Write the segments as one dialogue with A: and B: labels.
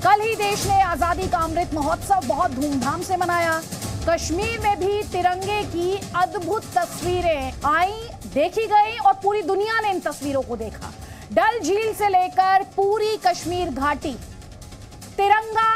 A: कल ही देश ने आजादी का अमृत महोत्सव बहुत धूमधाम से मनाया। कश्मीर में भी तिरंगे की अद्भुत तस्वीरें आई, देखी गई और पूरी दुनिया ने इन तस्वीरों को देखा। डल झील से लेकर पूरी कश्मीर घाटी तिरंगा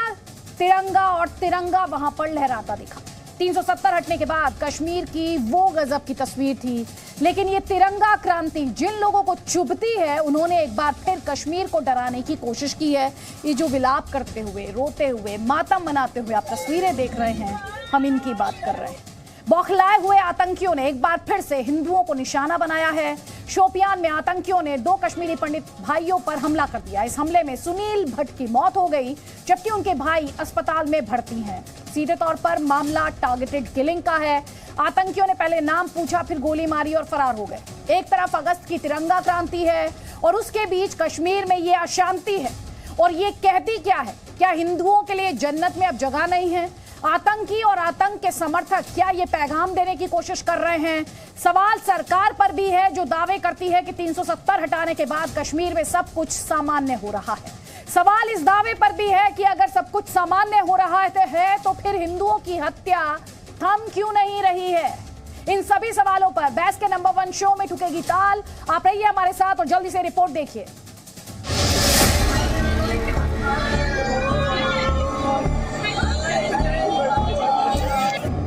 A: तिरंगा और तिरंगा वहां पर लहराता दिखा। 370 हटने के बाद कश्मीर की वो गजब की तस्वीर थी। लेकिन ये तिरंगा क्रांति जिन लोगों को चुभती है, उन्होंने एक बार फिर कश्मीर को डराने की कोशिश की है। ये जो विलाप करते हुए, रोते हुए, मातम मनाते हुए आप तस्वीरें देख रहे हैं, हम इनकी बात कर रहे हैं। बौखलाए हुए आतंकियों ने एक बार फिर से हिंदुओं को निशाना बनाया है। शोपियान में आतंकियों ने 2 कश्मीरी पंडित भाइयों पर हमला कर दिया। इस हमले में सुनील भट्ट की मौत हो गई, जबकि उनके भाई अस्पताल में भर्ती हैं। सीधे तौर पर मामला टारगेटेड किलिंग का है। आतंकियों ने पहले नाम पूछा, फिर गोली मारी और फरार हो गए। एक तरफ अगस्त की तिरंगा क्रांति है और उसके बीच कश्मीर में ये अशांति है। और ये कहती क्या है? क्या हिंदुओं के लिए जन्नत में अब जगह नहीं है? आतंकी और आतंक के समर्थक क्या ये पैगाम देने की कोशिश कर रहे हैं? सवाल सरकार पर भी है, जो दावे करती है कि 370 हटाने के बाद कश्मीर में सब कुछ सामान्य हो रहा है। सवाल इस दावे पर भी है कि अगर सब कुछ सामान्य हो रहा है तो फिर हिंदुओं की हत्या थम क्यों नहीं रही है? इन सभी सवालों पर बहस के नंबर 1 शो में ठुकेगी ताल। आप रहिए हमारे साथ और जल्दी से रिपोर्ट देखिए।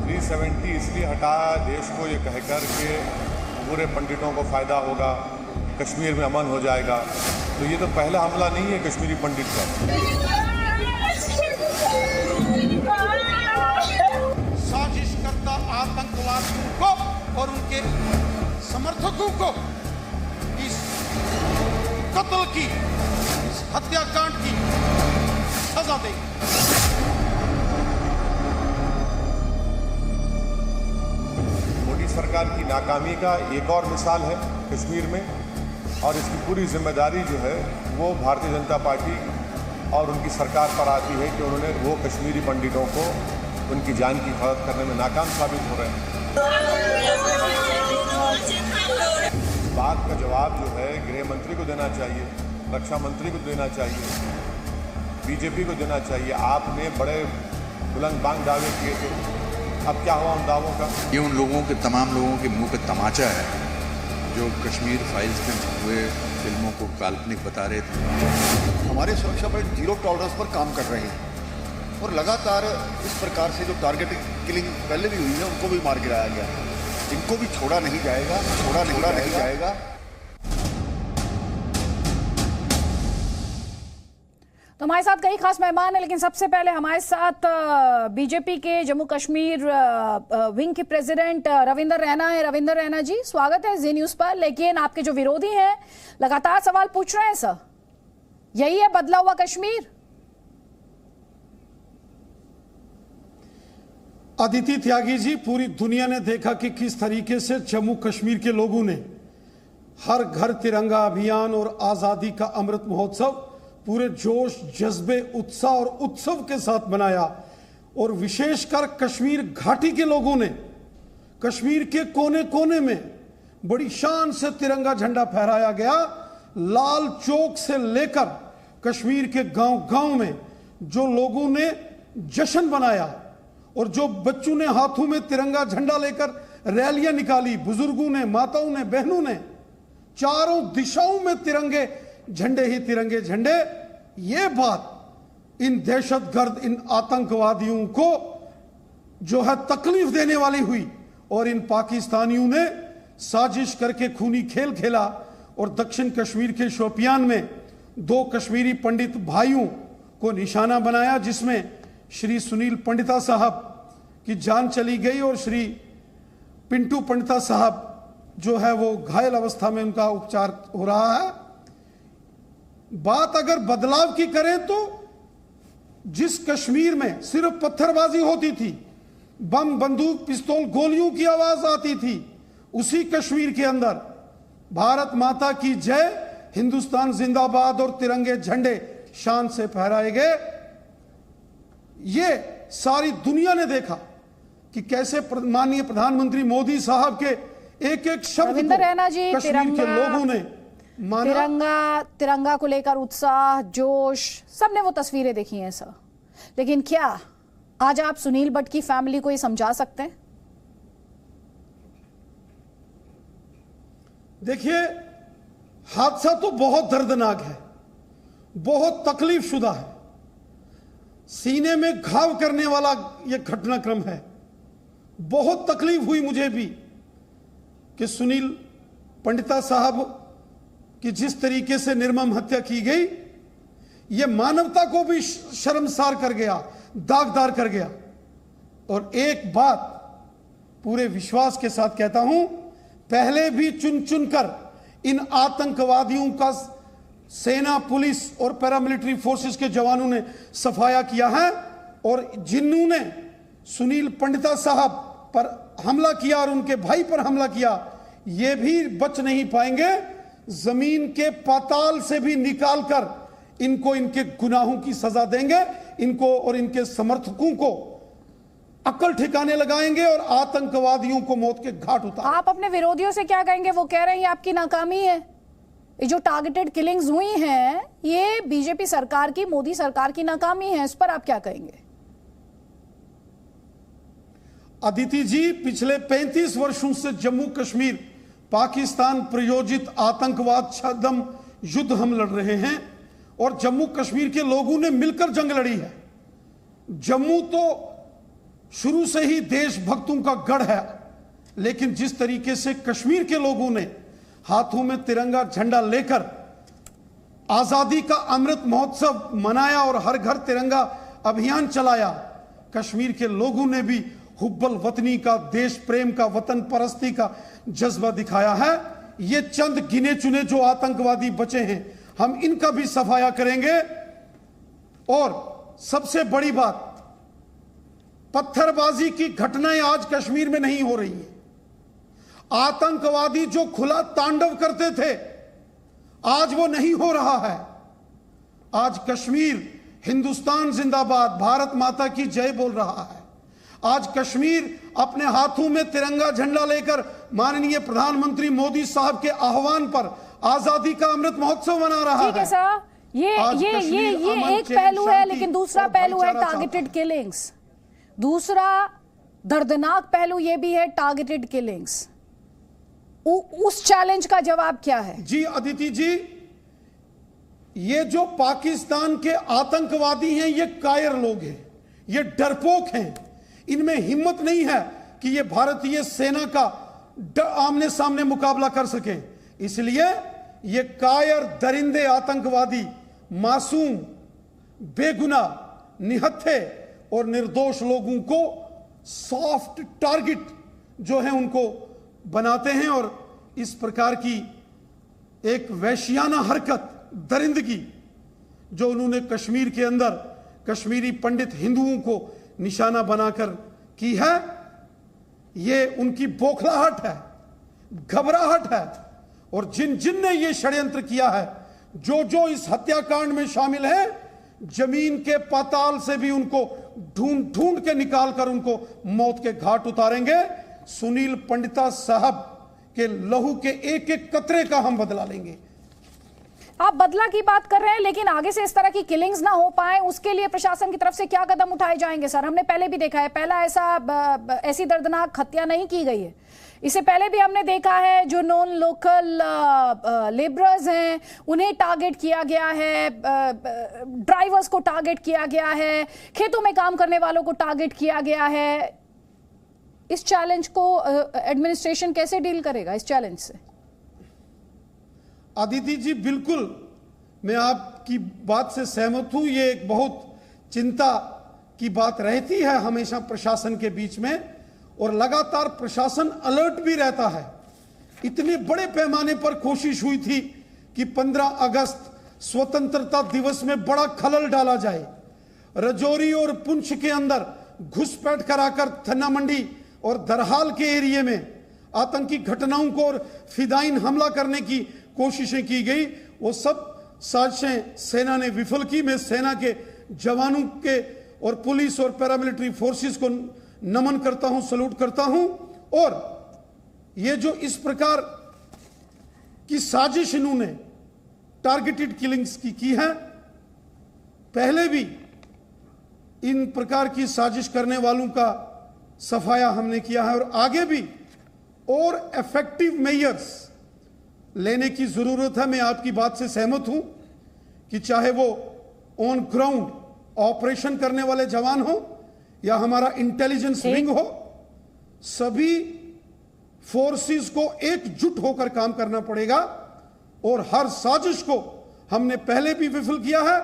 B: 370 इसलिए हटाया देश को ये कहकर के पूरे पंडितों को फायदा होगा, कश्मीर में अमन हो जाएगा। तो ये तो पहला हमला नहीं है कश्मीरी पंडित का।
C: साजिश करता आतंकवादियों को और उनके समर्थकों को इस कत्ल की, इस हत्याकांड की सजा दे।
B: मोदी सरकार की नाकामी का एक और मिसाल है कश्मीर में, और इसकी पूरी जिम्मेदारी जो है वो भारतीय जनता पार्टी और उनकी सरकार पर आती है कि उन्होंने वो कश्मीरी पंडितों को उनकी जान की हिफाजत करने में नाकाम साबित हो रहे हैं। इस बात का जवाब जो है गृह मंत्री को देना चाहिए, रक्षा मंत्री को देना चाहिए, बीजेपी को देना चाहिए। आपने बड़े बुलंद बांग दावे किए थे, अब क्या हुआ उन दावों का?
D: ये उन लोगों के, तमाम लोगों के मुंह पे तमाचा है जो कश्मीर फाइल्स में हुए फिल्मों को काल्पनिक बता रहे थे।
E: हमारे सुरक्षा बल 0 टॉलरेंस पर काम कर रहे हैं और लगातार इस प्रकार से जो टारगेटेड किलिंग पहले भी हुई है उनको भी मार गिराया गया। इनको भी छोड़ा नहीं जाएगा, छोड़ा नहीं जाएगा।
A: तो हमारे साथ कई खास मेहमान हैं, लेकिन सबसे पहले हमारे साथ बीजेपी के जम्मू कश्मीर विंग के प्रेसिडेंट रविंदर रैना है। रविंदर रैना जी, स्वागत है जी न्यूज पर। लेकिन आपके जो विरोधी हैं लगातार सवाल पूछ रहे हैं, सर यही है बदला हुआ कश्मीर?
F: अदिति त्यागी जी, पूरी दुनिया ने देखा कि किस तरीके से जम्मू कश्मीर के लोगों ने हर घर तिरंगा अभियान और आजादी का अमृत महोत्सव पूरे जोश, जज्बे, उत्साह और उत्सव के साथ मनाया। और विशेषकर कश्मीर घाटी के लोगों ने कश्मीर के कोने कोने में बड़ी शान से तिरंगा झंडा फहराया गया। लाल चौक से लेकर कश्मीर के गांव-गांव में जो लोगों ने जश्न बनाया और जो बच्चों ने हाथों में तिरंगा झंडा लेकर रैलियां निकाली, बुजुर्गों ने, माताओं ने, बहनों ने, चारों दिशाओं में तिरंगे झंडे ही तिरंगे झंडे। ये बात इन दहशतगर्द, इन आतंकवादियों को जो है तकलीफ देने वाली हुई और इन पाकिस्तानियों ने साजिश करके खूनी खेल खेला और दक्षिण कश्मीर के शोपियान में 2 कश्मीरी पंडित भाइयों को निशाना बनाया, जिसमें श्री सुनील पंडिता साहब की जान चली गई और श्री पिंटू पंडिता साहब जो है वो घायल अवस्था में उनका उपचार हो रहा है। बात अगर बदलाव की करें तो जिस कश्मीर में सिर्फ पत्थरबाजी होती थी, बम, बंदूक, पिस्तौल, गोलियों की आवाज आती थी, उसी कश्मीर के अंदर भारत माता की जय, हिंदुस्तान जिंदाबाद और तिरंगे झंडे शान से फहराए गए। ये सारी दुनिया ने देखा कि कैसे माननीय प्रधानमंत्री मोदी साहब के एक एक शब्द को कश्मीर के लोगों ने
A: तिरंगा को लेकर उत्साह, जोश, सबने वो तस्वीरें देखी हैं सर। लेकिन क्या आज आप सुनील भट्ट की फैमिली को ये समझा सकते हैं?
F: देखिए, हादसा तो बहुत दर्दनाक है, बहुत तकलीफ शुदा है, सीने में घाव करने वाला यह घटनाक्रम है। बहुत तकलीफ हुई मुझे भी कि सुनील पंडिता साहब की जिस तरीके से निर्मम हत्या की गई, यह मानवता को भी शर्मसार कर गया, दागदार कर गया। और एक बात पूरे विश्वास के साथ कहता हूं, पहले भी चुन चुनकर इन आतंकवादियों का सेना, पुलिस और पैरामिलिट्री फोर्सेस के जवानों ने सफाया किया है। और जिन्होंने सुनील पंडिता साहब पर हमला किया और उनके भाई पर हमला किया, ये भी बच नहीं पाएंगे। जमीन के पाताल से भी निकालकर इनको इनके गुनाहों की सजा देंगे, इनको और इनके समर्थकों को अकल ठिकाने लगाएंगे और आतंकवादियों को मौत के घाट उतार।
A: आप अपने विरोधियों से क्या कहेंगे? वो कह रहे हैं आपकी नाकामी है। ये जो टारगेटेड किलिंग्स हुई हैं, ये बीजेपी सरकार की, मोदी सरकार की नाकामी है। इस पर आप क्या कहेंगे?
F: अदिति जी, पिछले 35 वर्षों से जम्मू कश्मीर पाकिस्तान प्रायोजित आतंकवाद छद्म युद्ध हम लड़ रहे हैं और जम्मू कश्मीर के लोगों ने मिलकर जंग लड़ी है। जम्मू तो शुरू से ही देशभक्तों का गढ़ है, लेकिन जिस तरीके से कश्मीर के लोगों ने हाथों में तिरंगा झंडा लेकर आजादी का अमृत महोत्सव मनाया और हर घर तिरंगा अभियान चलाया, कश्मीर के लोगों ने भी हुब्बल वतनी का, देश प्रेम का, वतन परस्ती का जज्बा दिखाया है। ये चंद गिने चुने जो आतंकवादी बचे हैं, हम इनका भी सफाया करेंगे। और सबसे बड़ी बात, पत्थरबाजी की घटनाएं आज कश्मीर में नहीं हो रही है। आतंकवादी जो खुला तांडव करते थे, आज वो नहीं हो रहा है। आज कश्मीर हिंदुस्तान जिंदाबाद, भारत माता की जय बोल रहा है। आज कश्मीर अपने हाथों में तिरंगा झंडा लेकर माननीय प्रधानमंत्री मोदी साहब के आह्वान पर आजादी का अमृत महोत्सव मना रहा है।
A: ठीक है सर, ये एक पहलू है, लेकिन दूसरा पहलू है टारगेटेड किलिंग्स। दूसरा दर्दनाक पहलू ये भी है टारगेटेड किलिंग्स। उस चैलेंज का जवाब क्या है?
F: जी अदिति जी, ये जो पाकिस्तान के आतंकवादी हैं, ये कायर लोग हैं, ये डरपोक हैं। इनमें हिम्मत नहीं है कि ये भारतीय सेना का आमने सामने मुकाबला कर सके। इसलिए ये कायर दरिंदे आतंकवादी मासूम, बेगुनाह, निहत्थे और निर्दोष लोगों को सॉफ्ट टारगेट जो है उनको बनाते हैं और इस प्रकार की एक वैश्याना हरकत, दरिंदगी जो उन्होंने कश्मीर के अंदर कश्मीरी पंडित हिंदुओं को निशाना बनाकर की है, ये उनकी बौखलाहट है, घबराहट है। और जिन जिन ने ये षड्यंत्र किया है, जो जो इस हत्याकांड में शामिल है, जमीन के पाताल से भी उनको ढूंढ ढूंढ के निकाल कर उनको मौत के घाट उतारेंगे। सुनील पंडिता साहब के लहू के एक एक कतरे का हम बदला लेंगे।
A: आप बदला की बात कर रहे हैं, लेकिन आगे से इस तरह की किलिंग्स ना हो पाए, उसके लिए प्रशासन की तरफ से क्या कदम उठाए जाएंगे? सर, हमने पहले भी देखा है, पहला ऐसी दर्दनाक हत्या नहीं की गई है। इससे पहले भी हमने देखा है, जो नॉन लोकल लेबरर्स हैं उन्हें टारगेट किया गया है, ड्राइवर्स को टारगेट किया गया है, खेतों में काम करने वालों को टारगेट किया गया है। इस चैलेंज को एडमिनिस्ट्रेशन कैसे डील करेगा, इस चैलेंज से?
F: आदिति जी, बिल्कुल मैं आपकी बात से सहमत हूं। ये एक बहुत चिंता की बात रहती है हमेशा प्रशासन के बीच में, और लगातार प्रशासन अलर्ट भी रहता है। इतने बड़े पैमाने पर कोशिश हुई थी कि 15 अगस्त स्वतंत्रता दिवस में बड़ा खलल डाला जाए। रजौरी और पुंछ के अंदर घुसपैठ कराकर थन्ना मंडी और दरहाल के एरिया में आतंकी घटनाओं को और फिदाइन हमला करने की कोशिशें की गई। वो सब साजिशें सेना ने विफल की। मैं सेना के जवानों के और पुलिस और पैरामिलिट्री फोर्सेस को नमन करता हूं, सल्यूट करता हूं। और ये जो इस प्रकार की साजिश इन्होंने टारगेटेड किलिंग्स की है। पहले भी इन प्रकार की साजिश करने वालों का सफाया हमने किया है और आगे भी और इफेक्टिव मेजर्स लेने की जरूरत है। मैं आपकी बात से सहमत हूं कि चाहे वो ऑन ग्राउंड ऑपरेशन करने वाले जवान हो या हमारा इंटेलिजेंस विंग हो, सभी फोर्सेस को एकजुट होकर काम करना पड़ेगा और हर साजिश को हमने पहले भी विफल किया है,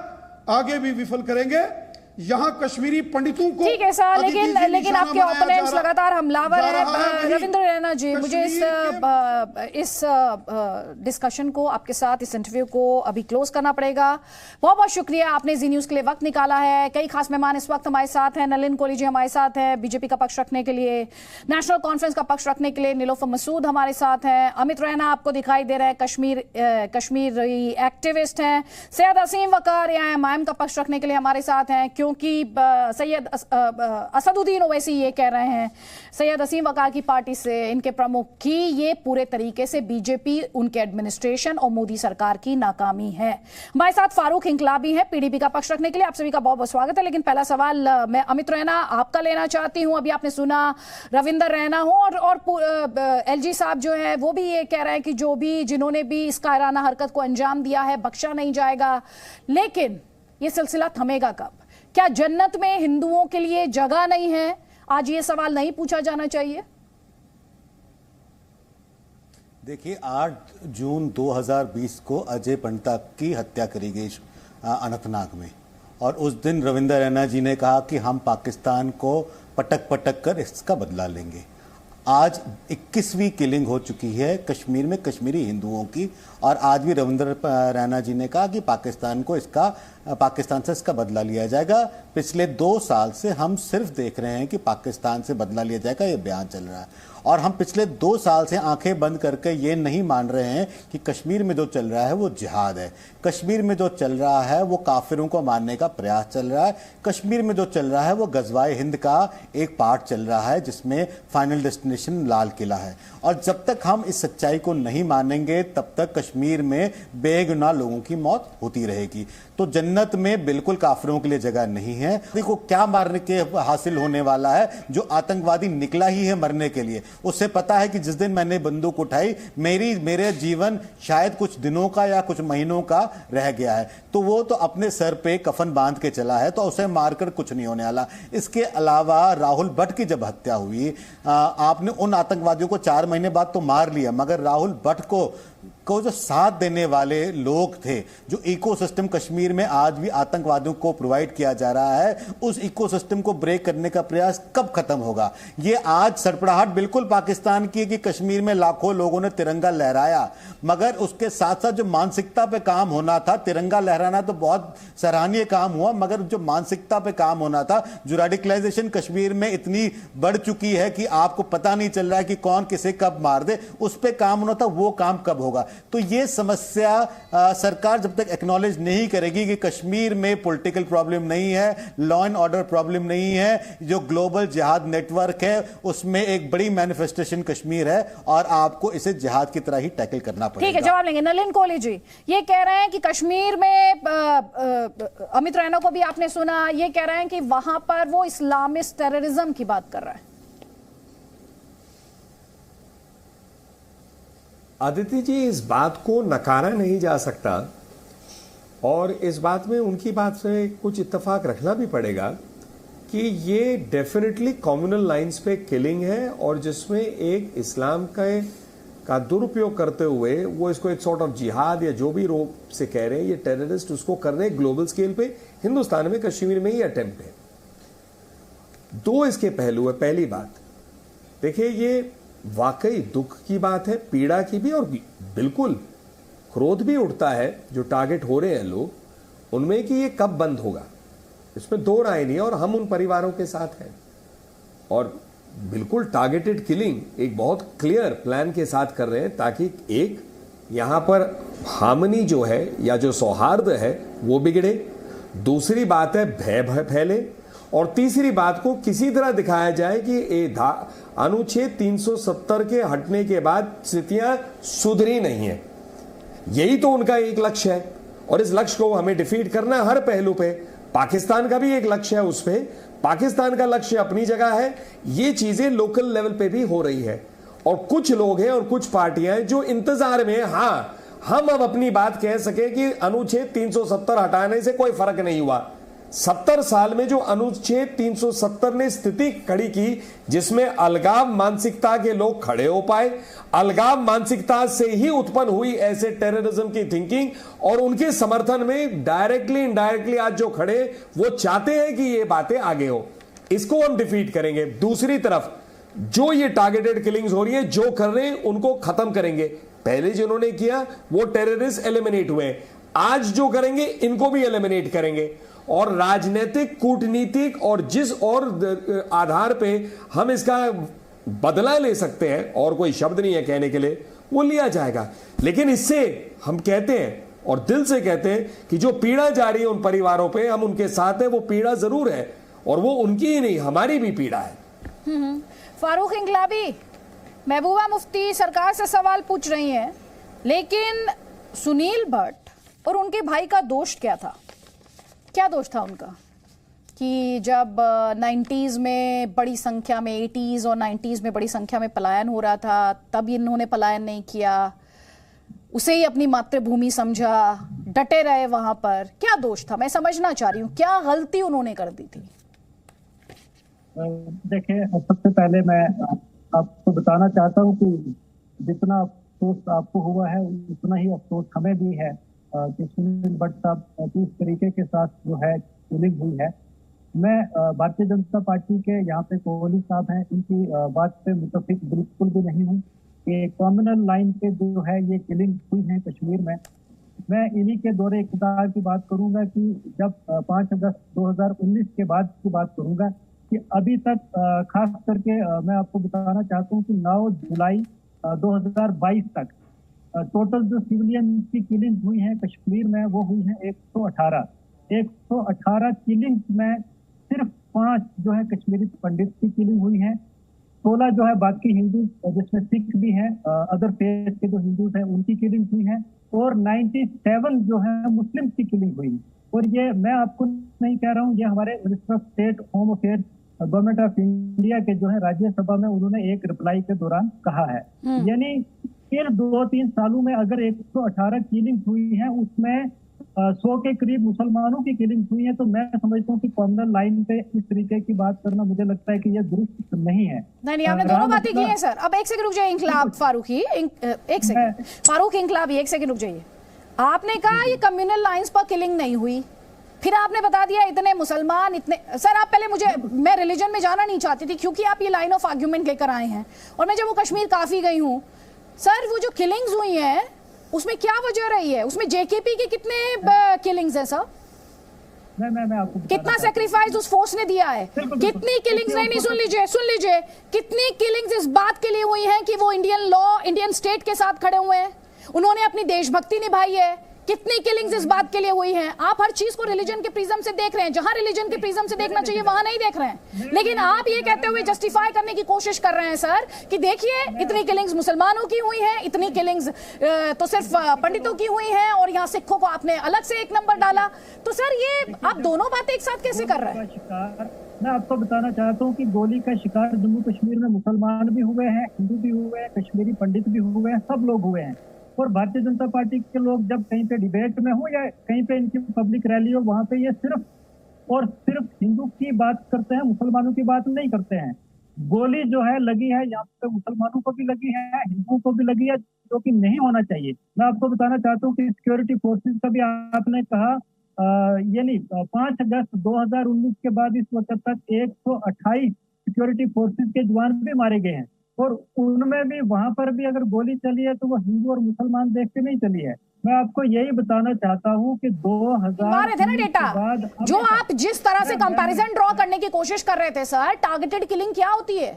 F: आगे भी विफल करेंगे। यहां कश्मीरी पंडितों को
A: ठीक है सर, लेकिन आपके ओपोनेंट्स लगातार हमलावर है। रविंद्र रैना जी, मुझे इस डिस्कशन को आपके साथ, इस इंटरव्यू को अभी क्लोज करना पड़ेगा। बहुत बहुत शुक्रिया, आपने जी न्यूज के लिए वक्त निकाला है। कई खास मेहमान इस वक्त हमारे साथ हैं। नलिन कोहली जी हमारे साथ हैं बीजेपी का पक्ष रखने के लिए, नेशनल कॉन्फ्रेंस का पक्ष रखने के लिए नीलोफर मसूद हमारे साथ हैं। अमित रैना आपको दिखाई दे रहा है, कश्मीरी एक्टिविस्ट हैं। सैयद असीम वकार या एमआईएम का पक्ष रखने के लिए हमारे साथ हैं, क्योंकि सैयद असदुद्दीन ओवैसी ये कह रहे हैं सैयद असीम वकार की पार्टी से, इनके प्रमुख, की ये पूरे तरीके से बीजेपी, उनके एडमिनिस्ट्रेशन और मोदी सरकार की नाकामी है। हमारे साथ फारूक इंकलाबी है पीडीपी का पक्ष रखने के लिए। आप सभी का बहुत बहुत स्वागत है। लेकिन पहला सवाल मैं अमित रैना आपका लेना चाहती हूं। अभी आपने सुना रविंदर रैना हो और एलजी साहब जो है वो भी ये कह रहे हैं कि जिन्होंने भी इस कायराना हरकत को अंजाम दिया है बख्शा नहीं जाएगा। लेकिन ये सिलसिला थमेगा कब? क्या जन्नत में हिंदुओं के लिए जगह नहीं है? आज ये सवाल नहीं पूछा जाना चाहिए?
G: देखिए, 8 जून 2020 को अजय पंडिता की हत्या करी गई अनंतनाग में, और उस दिन रविंदर रैना जी ने कहा कि हम पाकिस्तान को पटक पटक कर इसका बदला लेंगे। आज 21वीं किलिंग हो चुकी है कश्मीर में कश्मीरी हिंदुओं की, और आज भी रविंदर रैना जी ने कहा कि पाकिस्तान से इसका बदला लिया जाएगा। पिछले 2 साल से हम सिर्फ देख रहे हैं कि पाकिस्तान से बदला लिया जाएगा, ये बयान चल रहा है, और हम पिछले 2 साल से आंखें बंद करके ये नहीं मान रहे हैं कि कश्मीर में जो चल रहा है वो जिहाद है। कश्मीर में जो चल रहा है वो काफिरों को मारने का प्रयास चल रहा है। कश्मीर में जो चल रहा है वो गजवाए हिंद का एक पार्ट चल रहा है, जिसमें फाइनल डेस्टिनेशन लाल किला है। और जब तक हम इस सच्चाई को नहीं मानेंगे तब तक कश्मीर में बेगुनाह लोगों की मौत होती रहेगी। तो जन्नत में बिल्कुल काफिरों के लिए जगह नहीं है। देखो क्या मारने के हासिल होने वाला है, जो आतंकवादी निकला ही है मरने के लिए। उससे पता है कि जिस दिन मैंने बंदूक उठाई मेरे जीवन शायद कुछ दिनों का या कुछ महीनों का रह गया है, तो वो तो अपने सर पे कफन बांध के चला है, तो उसे मारकर कुछ नहीं होने वाला। इसके अलावा राहुल भट्ट की जब हत्या हुई, आपने उन आतंकवादियों को 4 महीने बाद तो मार लिया, मगर राहुल भट्ट को जो साथ देने वाले लोग थे, जो इकोसिस्टम कश्मीर में आज भी आतंकवादियों को प्रोवाइड किया जा रहा है, उस इकोसिस्टम को ब्रेक करने का प्रयास कब खत्म होगा? ये आज सड़पड़ाहट बिल्कुल पाकिस्तान की है कि कश्मीर में लाखों लोगों ने तिरंगा लहराया, मगर उसके साथ साथ जो मानसिकता पे काम होना था, तिरंगा लहराना तो बहुत सराहनीय काम हुआ, मगर जो मानसिकता पे काम होना था, जो रेडिकलाइजेशन कश्मीर में इतनी बढ़ चुकी है कि आपको पता नहीं चल रहा है कि कौन किसे कब मार दे, उस पर काम होना था, वो काम कब होगा? तो ये समस्या सरकार जब तक एक्नॉलेज नहीं करेगी कि कश्मीर में पॉलिटिकल प्रॉब्लम नहीं है, लॉ एंड ऑर्डर प्रॉब्लम नहीं है, जो ग्लोबल जिहाद नेटवर्क है उसमें एक बड़ी मैनिफेस्टेशन कश्मीर है, और आपको इसे जिहाद की तरह ही टैकल करना पड़ेगा।
A: ठीक है, जवाब लेंगे। नलिन कोहली जी ये कह रहे हैं कि कश्मीर में अमित रैना को भी आपने सुना, ये कह रहे हैं कि वहां पर वो इस्लामिस्ट टेररिज्म की बात कर रहा है।
H: आदित्य जी, इस बात को नकारा नहीं जा सकता, और इस बात में उनकी बात से कुछ इत्तेफाक रखना भी पड़ेगा कि ये डेफिनेटली कम्युनल लाइंस पे किलिंग है, और जिसमें एक इस्लाम का दुरुपयोग करते हुए वो इसको एक सॉर्ट ऑफ जिहाद या जो भी रूप से कह रहे हैं, ये टेररिस्ट उसको कर रहे हैं ग्लोबल स्केल पे। हिंदुस्तान में कश्मीर में ही अटेम्प्ट है। 2 इसके पहलू है। पहली बात, देखिए, ये वाकई दुख की बात है, पीड़ा की भी, और बिल्कुल क्रोध भी उठता है जो टारगेट हो रहे हैं लोग उनमें कि ये कब बंद होगा, इसमें 2 राय नहीं है, और हम उन परिवारों के साथ हैं। और बिल्कुल टारगेटेड किलिंग एक बहुत क्लियर प्लान के साथ कर रहे हैं, ताकि एक यहां पर हार्मनी जो है या जो सौहार्द है वो बिगड़े, दूसरी बात है भय फैले, और तीसरी बात को किसी तरह दिखाया जाए कि अनुच्छेद 370 के हटने के बाद स्थितियां सुधरी नहीं है। यही तो उनका एक लक्ष्य है और इस लक्ष्य को हमें डिफीट करना है हर पहलू पे। पाकिस्तान का भी एक लक्ष्य है, उस पे पाकिस्तान का लक्ष्य अपनी जगह है। ये चीजें लोकल लेवल पे भी हो रही है और कुछ लोग हैं और कुछ पार्टियां हैं जो इंतजार में, हाँ हम अब अपनी बात कह सके कि अनुच्छेद 370 हटाने से कोई फर्क नहीं हुआ। 70 साल में जो अनुच्छेद 370 ने स्थिति खड़ी की जिसमें अलगाव मानसिकता के लोग खड़े हो पाए, अलगाव मानसिकता से ही उत्पन्न हुई ऐसे टेररिज्म की थिंकिंग और उनके समर्थन में डायरेक्टली इनडायरेक्टली आज जो खड़े वो चाहते हैं कि ये बातें आगे हो, इसको हम डिफीट करेंगे। दूसरी तरफ जो ये टारगेटेड किलिंग्स हो रही है, जो कर रहे हैं उनको खत्म करेंगे। पहले जिन्होंने किया वो टेररिस्ट एलिमिनेट हुए, आज जो करेंगे इनको भी एलिमिनेट करेंगे और राजनीतिक, कूटनीतिक और जिस और आधार पे हम इसका बदला ले सकते हैं, और कोई शब्द नहीं है कहने के लिए, वो लिया जाएगा। लेकिन इससे हम कहते हैं और दिल से कहते हैं कि जो पीड़ा जा रही है उन परिवारों पे, हम उनके साथ हैं। वो पीड़ा जरूर है और वो उनकी ही नहीं, हमारी भी पीड़ा है।
A: फारूक इंकलाबी, महबूबा मुफ्ती सरकार से सवाल पूछ रही हैं, लेकिन सुनील भट्ट और उनके भाई का दोष क्या था? क्या दोष था उनका कि जब 90s में बड़ी संख्या में, 80s और 90s में बड़ी संख्या में पलायन हो रहा था, तब इन्होंने पलायन नहीं किया, उसे ही अपनी मातृभूमि समझा, डटे रहे वहां पर? क्या दोष था? मैं समझना चाह रही हूँ, क्या गलती उन्होंने कर दी थी?
I: देखिए, सबसे पहले मैं आपको बताना चाहता हूँ कि जितना अफसोस आपको हुआ है उतना ही अफसोस हमें भी है कि सुनील भट्ट साहब किस तरीके के साथ जो है किलिंग हुई है। मैं भारतीय जनता पार्टी के यहाँ पे कोहली साहब हैं, इनकी बात पे मुतफिक बिल्कुल भी नहीं हूँ कि कम्युनल लाइन पे जो है ये किलिंग हुई है कश्मीर में। मैं इन्हीं के दौरे इक़्तिदार की बात करूंगा कि जब 5 अगस्त 2019 के बाद की बात करूंगा कि अभी तक खास करके मैं आपको बताना चाहता हूँ कि 9 जुलाई 2022 तक टोटल जो सिविलियन की किलिंग हुई है कश्मीर में वो हुई है 118 किलिंग में सिर्फ 5 जो है कश्मीरी पंडित की किलिंग हुई है, 16 जो है बाकी हिंदू जिसमें सिख भी है, अदर फेथ के जो हिंदूज हैं उनकी किलिंग हुई है और 97 जो है मुस्लिम की किलिंग हुई। और ये मैं आपको नहीं कह रहा हूँ, ये हमारे minister of state home affairs government of India के जो है राज्यसभा में उन्होंने एक रिप्लाई के दौरान कहा है। यानी इन 2-3 सालों में अगर 118 किलिंग हुई है उसमें 100 के करीब मुसलमानों की किलिंग हुई है, तो मैं समझता हूँ कि कॉमनल लाइन पे इस तरीके की बात करना मुझे लगता है कि ये दुरुस्त नहीं है।
A: नहीं, आपने दोनों बातें की हैं सर। अब एक सेकंड रुक जाइए इंकलाब फारूकी, एक सेकंड फारूक इंकलाबी, एक सेकंड रुक जाइए। आपने कहा ये कम्युनल लाइंस पर किलिंग नहीं हुई, फिर आपने बता दिया इतने मुसलमान, इतने। सर आप पहले मैं रिलीजन में जाना नहीं चाहती थी क्योंकि आप ये लाइन ऑफ आर्ग्यूमेंट लेकर आए हैं और मैं जब वो कश्मीर काफी गई हूँ सर, वो जो किलिंग्स हुई हैं उसमें क्या वजह रही है? उसमें जेकेपी के कितने किलिंग्स हैं सर?
I: मैं आपको
A: कितना सेक्रीफाइस उस फोर्स ने दिया है? कितनी किलिंग्स? नहीं, सुन लीजिए, कितनी किलिंग्स इस बात के लिए हुई हैं कि वो इंडियन लॉ, इंडियन स्टेट के साथ खड़े हुए हैं, उन्होंने अपनी देशभक्ति निभाई है? कितनी किलिंग्स इस बात के लिए हुई हैं? आप हर चीज को रिलीजन के प्रिज्म से देख रहे हैं, जहां रिलीजन के प्रिज्म से देखना चाहिए वहां नहीं देख रहे हैं। लेकिन आप ये कहते हुए जस्टिफाई करने की कोशिश कर रहे हैं सर कि देखिए इतनी किलिंग्स मुसलमानों की हुई हैं, इतनी किलिंग्स तो सिर्फ पंडितों की हुई हैं और यहाँ सिखों को आपने अलग से एक नंबर डाला। तो सर ये आप दोनों बातें एक साथ कैसे कर रहे हैं?
I: मैं आपको बताना चाहता हूँ कि गोली का शिकार जम्मू कश्मीर में मुसलमान भी हुए हैं, हिंदू भी हुए हैं, कश्मीरी पंडित भी हुए हैं, सब लोग हुए हैं। और भारतीय जनता पार्टी के लोग जब कहीं पे डिबेट में हो या कहीं पे इनकी पब्लिक रैली हो, वहां पे ये सिर्फ और सिर्फ हिंदू की बात करते हैं, मुसलमानों की बात नहीं करते हैं। गोली जो है लगी है यहाँ पे मुसलमानों को भी लगी है, हिंदुओं को भी लगी है, जो कि नहीं होना चाहिए। मैं आपको बताना चाहता हूँ कि सिक्योरिटी फोर्सेज का भी आपने कहा, यानी 5 अगस्त 2019 के बाद इस वक्त तक 128 सिक्योरिटी फोर्सेज के जवान भी मारे गए हैं और उनमें भी वहां पर भी अगर गोली चली है तो वो हिंदू और मुसलमान देख के नहीं चली है। मैं आपको यही बताना चाहता हूँ कि 2000
A: डेटा जो आप जिस तरह से कंपैरिजन ड्रॉ करने की कोशिश कर रहे थे सर, टारगेटेड किलिंग क्या होती है?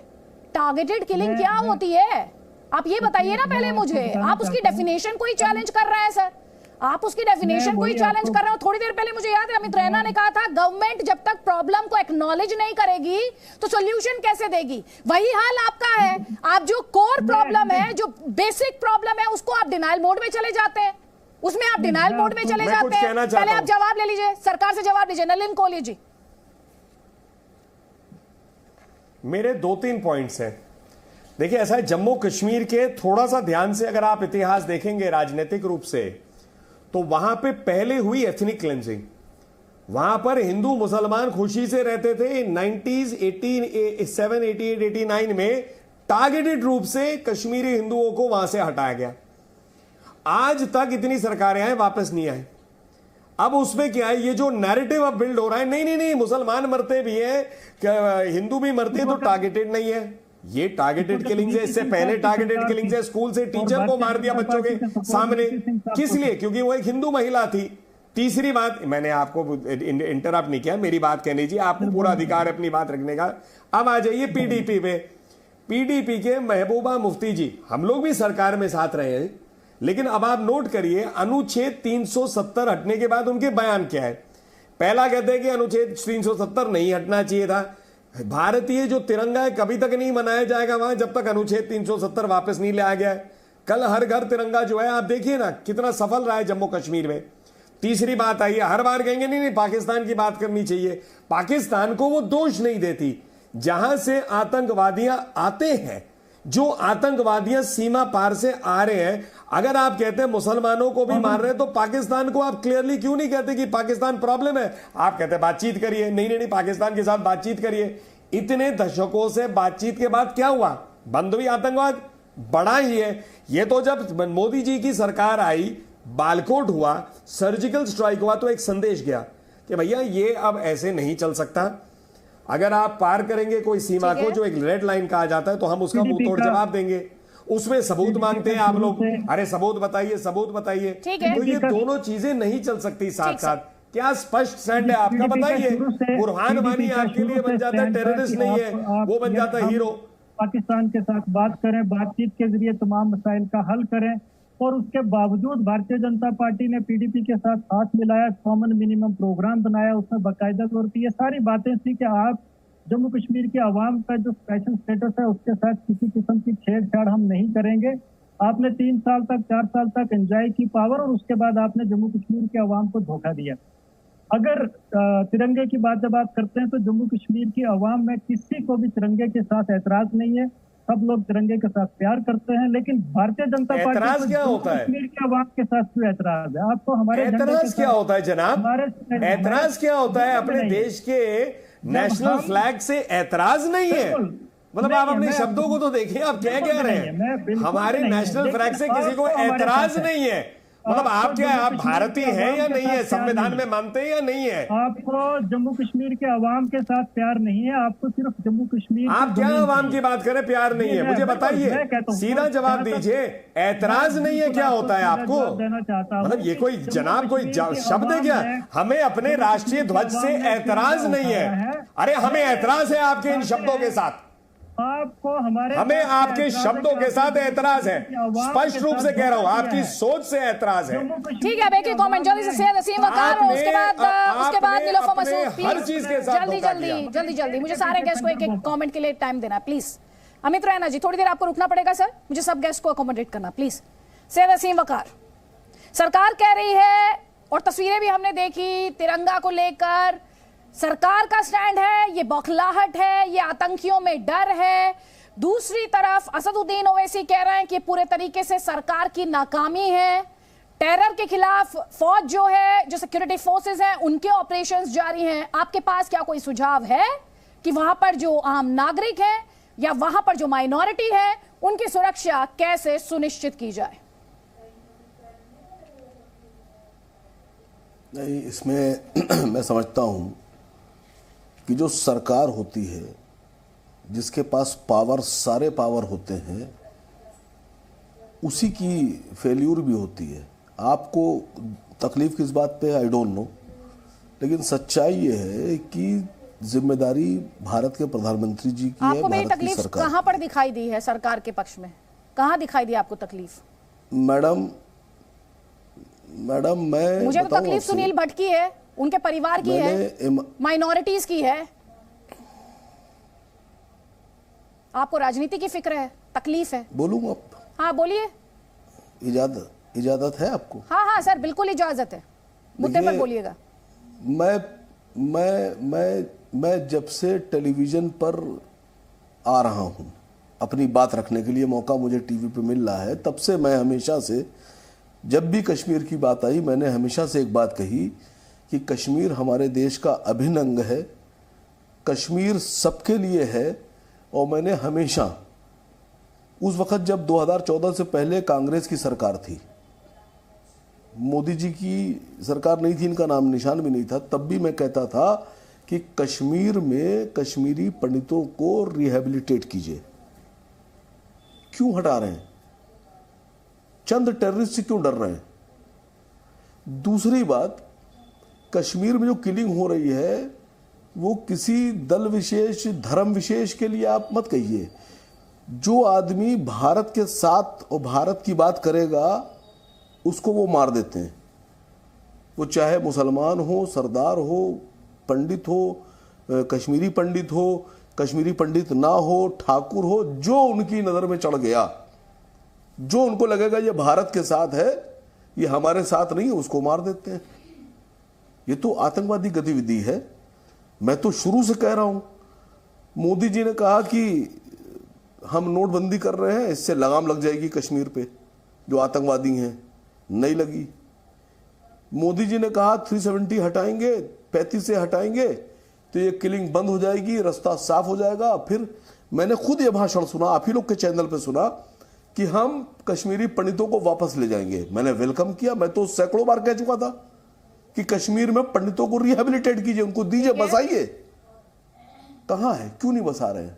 A: टारगेटेड किलिंग क्या होती है? आप ये बताइए ना पहले मुझे। आप उसकी डेफिनेशन को ही चैलेंज कर रहे हैं सर, आप उसकी डेफिनेशन को ही चैलेंज कर रहे हो। थोड़ी देर पहले मुझे याद है अमित रैना ने कहा था गवर्नमेंट जब तक प्रॉब्लम को एक्नॉलेज नहीं करेगी तो सॉल्यूशन कैसे देगी? वही हाल आपका है। आप जो कोर प्रॉब्लम है, जो बेसिक प्रॉब्लम है, उसको आप डिनायल मोड में चले जाते हैं। उसमें आप डिनाइल मोड में चले
H: मैं
A: जाते
H: कुछ
A: हैं।
H: कहना चाहता
A: पहले आप
H: हूं।
A: जवाब ले लीजिए, सरकार से जवाब लीजिए। नलिन कोहली जी,
H: मेरे 2-3 पॉइंट्स हैं। देखिए, ऐसा है, जम्मू कश्मीर के थोड़ा सा ध्यान से अगर आप इतिहास देखेंगे राजनीतिक रूप से, तो वहां पे पहले हुई एथनिक क्लेंजिंग। वहां पर हिंदू मुसलमान खुशी से रहते थे। 90s 87, 88, 89 में टारगेटेड रूप से कश्मीरी हिंदुओं को वहां से हटाया गया। आज तक इतनी सरकारें आए, वापस नहीं आए। अब उसमें क्या है, ये जो नैरेटिव अब बिल्ड हो रहा है, नहीं, मुसलमान मरते भी हैं, हिंदू भी मरते हैं, तो टारगेटेड नहीं है। ये टारगेटेड किलिंग्स है। इससे पहले टारगेटेड किलिंग्स है, स्कूल से टीचर को मार दिया बच्चों के सामने। किस लिए? क्योंकि वो एक हिंदू महिला थी। तीसरी बात, मैंने आपको इंटरप्ट नहीं किया, मेरी बात कहनी चाहिए, आपको पूरा अधिकार है अपनी बात रखने का। अब आ जाइए पीडीपी पे। पीडीपी के महबूबा मुफ्ती जी, हम लोग भी सरकार में साथ रहे हैं, लेकिन अब आप नोट करिए अनुच्छेद 370 हटने के बाद उनके बयान क्या है। पहला कहते हैं कि अनुच्छेद 370 नहीं हटना चाहिए था। भारतीय जो तिरंगा है कभी तक नहीं मनाया जाएगा वहां जब तक अनुच्छेद 370 वापस नहीं लाया गया है। कल हर घर तिरंगा जो है, आप देखिए ना कितना सफल रहा है जम्मू कश्मीर में। तीसरी बात आई है, हर बार कहेंगे नहीं पाकिस्तान की बात करनी चाहिए। पाकिस्तान को वो दोष नहीं देती जहां से आतंकवादियां आते हैं। जो आतंकवादियां सीमा पार से आ रहे हैं, अगर आप कहते हैं मुसलमानों को भी मार रहे हैं, तो पाकिस्तान को आप क्लियरली क्यों नहीं कहते कि पाकिस्तान प्रॉब्लम है? आप कहते हैं बातचीत करिए। नहीं, पाकिस्तान के साथ बातचीत करिए। इतने दशकों से बातचीत के बाद क्या हुआ? बंद हुई आतंकवाद? बड़ा ही है ये। तो जब मोदी जी की सरकार आई, बालकोट हुआ, सर्जिकल स्ट्राइक हुआ, तो एक संदेश गया कि भैया ये अब ऐसे नहीं चल सकता। अगर आप पार करेंगे कोई सीमा को, जो एक रेड लाइन कहा जाता है, तो हम उसका मुंह तोड़ जवाब देंगे। उसमें सबूत मांगते हैं आप लोग, अरे सबूत बताइए, सबूत बताइए। तो ये दोनों चीजें नहीं चल सकती साथ साथ। क्या स्पष्ट स्टैंड है आपका? बताइए। बुरहान वानी आपके लिए बन जाता है टेररिस्ट, नहीं है वो बन जाता है हीरो।
I: पाकिस्तान के साथ बात करें, बातचीत के जरिए तमाम मसाइल का हल करें, और उसके बावजूद भारतीय जनता पार्टी ने पीडीपी के साथ हाथ मिलाया, कॉमन मिनिमम प्रोग्राम बनाया, उसमें बाकायदा तौर पर ये सारी बातें थी कि आप जम्मू कश्मीर के अवाम का जो स्पेशल स्टेटस है उसके साथ किसी किस्म की छेड़छाड़ हम नहीं करेंगे। आपने 3 साल तक 4 साल तक एंजॉय की पावर, और उसके बाद आपने जम्मू कश्मीर के अवाम को धोखा दिया। अगर तिरंगे की बात जब आप करते हैं, तो जम्मू कश्मीर की अवाम में किसी को भी तिरंगे के साथ एतराज नहीं है। सब लोग तिरंगे के साथ प्यार करते हैं, लेकिन भारतीय जनता पार्टी
H: एतराज क्या होता है?
I: कश्मीर के अवाम के साथ क्यों एतराज है? आपको हमारे
H: एतराज क्या होता है जनाब? एतराज क्या होता है? अपने देश के नेशनल फ्लैग से एतराज नहीं है। मतलब आप अपने शब्दों को तो देखिए, आप क्या रहे हैं? हमारे नेशनल फ्लैग से किसी को एतराज नहीं है। मतलब आप क्या है, आप भारतीय हैं या नहीं है? संविधान में मानते हैं या नहीं है?
I: आपको जम्मू कश्मीर के अवाम के साथ प्यार नहीं है, आपको सिर्फ जम्मू कश्मीर।
H: आप क्या अवाम की बात करें, प्यार नहीं है? मुझे बताइए, सीधा जवाब दीजिए। एतराज नहीं है क्या होता है आपको? मतलब ये कोई जनाब कोई शब्द है क्या? हमें अपने राष्ट्रीय ध्वज से एतराज नहीं है। अरे हमें एतराज है आपके इन शब्दों के साथ।
I: आपको हमें
H: आपके शब्दों के साथ एतराज है। स्पष्ट रूप से कह रहा हूं, आपकी सोच से एतराज है।
A: ठीक है, बेकी कमेंट जल्दी से सैयद असीम वकार, और उसके बाद नीलोफर मसूद,
H: हर चीज के साथ
A: जल्दी मुझे सारे गेस्ट को एक कमेंट के लिए टाइम देना प्लीज। अमित रैना जी, थोड़ी देर आपको रुकना पड़ेगा सर, मुझे सब गेस्ट को अकोमोडेट करना प्लीज। सैयद असीम वकार, सरकार कह रही है, और तस्वीरें भी हमने देखी, तिरंगा को लेकर सरकार का स्टैंड है, ये बौखलाहट है, ये आतंकियों में डर है। दूसरी तरफ असदुद्दीन ओवैसी कह रहे हैं कि पूरे तरीके से सरकार की नाकामी है। टेरर के खिलाफ फौज जो है, जो सिक्योरिटी फोर्सेस हैं, उनके ऑपरेशंस जारी हैं। आपके पास क्या कोई सुझाव है कि वहां पर जो आम नागरिक है या वहां पर जो माइनॉरिटी है, उनकी सुरक्षा कैसे सुनिश्चित की जाए?
J: नहीं, इसमें मैं समझता हूं कि जो सरकार होती है, जिसके पास पावर, सारे पावर होते हैं, उसी की फेल्यूर भी होती है। आपको तकलीफ किस बात पे है, आई डोंट नो, लेकिन सच्चाई ये है कि जिम्मेदारी भारत के प्रधानमंत्री जी की है।
A: आपको मेरी तकलीफ कहां पर दिखाई दी है? सरकार के पक्ष में कहां दिखाई दी आपको तकलीफ?
J: मैडम मैं
A: मुझे तो तकलीफ सुनील भट्ट की है, उनके परिवार की है, माइनॉरिटीज की है। आपको राजनीति की फिक्र है, तकलीफ है।
J: बोलूं अब?
A: हाँ बोलिए।
J: इजाजत है आपको?
A: हाँ हाँ सर, बिल्कुल इजाजत है, मुद्दे पर बोलिएगा।
J: मैं जब से टेलीविजन पर आ रहा हूं, अपनी बात रखने के लिए मौका मुझे टीवी पे मिल रहा है, तब से मैं हमेशा से, जब भी कश्मीर की बात आई, मैंने हमेशा से एक बात कही कि कश्मीर हमारे देश का अभिन्न अंग है, कश्मीर सबके लिए है। और मैंने हमेशा, उस वक्त जब 2014 से पहले कांग्रेस की सरकार थी, मोदी जी की सरकार नहीं थी, इनका नाम निशान भी नहीं था, तब भी मैं कहता था कि कश्मीर में कश्मीरी पंडितों को रिहैबिलिटेट कीजिए। क्यों हटा रहे हैं? चंद टेररिस्ट से क्यों डर रहे हैं? दूसरी बात, कश्मीर में जो किलिंग हो रही है वो किसी दल विशेष, धर्म विशेष के लिए आप मत कहिए। जो आदमी भारत के साथ और भारत की बात करेगा उसको वो मार देते हैं, वो चाहे मुसलमान हो, सरदार हो, पंडित हो, कश्मीरी पंडित हो, कश्मीरी पंडित ना हो, ठाकुर हो, जो उनकी नज़र में चढ़ गया, जो उनको लगेगा ये भारत के साथ है, ये हमारे साथ नहीं है, उसको मार देते हैं। ये तो आतंकवादी गतिविधि है। मैं तो शुरू से कह रहा हूं, मोदी जी ने कहा कि हम नोटबंदी कर रहे हैं, इससे लगाम लग जाएगी कश्मीर पे, जो आतंकवादी हैं, नहीं लगी। मोदी जी ने कहा 370 हटाएंगे, 35 से हटाएंगे तो ये किलिंग बंद हो जाएगी, रास्ता साफ हो जाएगा। फिर मैंने खुद ये भाषण सुना, आप ही लोग के चैनल पे सुना, कि हम कश्मीरी पंडितों को वापस ले जाएंगे। मैंने वेलकम किया। मैं तो सैकड़ों बार कह चुका था कि कश्मीर में पंडितों को रिहेबिलिटेट कीजिए, उनको दीजिए, बसाइए। कहां है? क्यों नहीं बसा रहे हैं?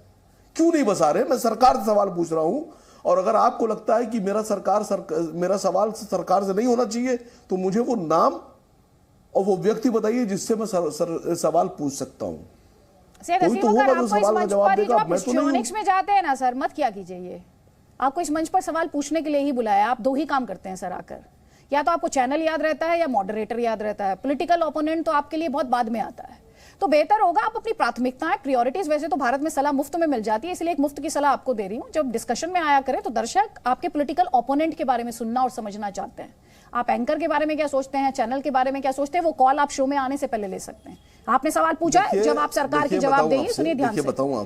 J: क्यों नहीं बसा रहे? मैं सरकार से सवाल पूछ रहा हूं। और अगर आपको लगता है कि मेरा सवाल सरकार से नहीं होना चाहिए, तो मुझे वो नाम और वो व्यक्ति बताइए जिससे मैं सवाल पूछ सकता हूं।
A: कोई तो होगा जो सवाल का जवाब देगा। मैं तो नहीं में जाते हैं ना सर, मत क्या कीजिए। ये आपको इस मंच पर सवाल पूछने के लिए ही बुलाया। आप दो ही काम करते हैं सर आकर, या तो आपको चैनल याद रहता है या मॉडरेटर याद रहता है। पॉलिटिकल ओपोनेंट तो आपके लिए बहुत बाद में आता है। तो बेहतर होगा आप अपनी प्राथमिकताएं, प्रायोरिटीज, वैसे तो भारत में सलाह मुफ्त में मिल जाती है, इसलिए एक मुफ्त की सलाह आपको दे रही हूं। जब डिस्कशन में आया करें तो दर्शक आपके पॉलिटिकल ओपोनेंट के बारे में सुनना और समझना चाहते हैं। आप एंकर के बारे में क्या सोचते हैं, चैनल के बारे में क्या सोचते हैं, वो कॉल आप शो में आने से पहले ले सकते हैं। आपने सवाल पूछा है, जब आप सरकार की जवाब देंगे, सुनिए ध्यान से,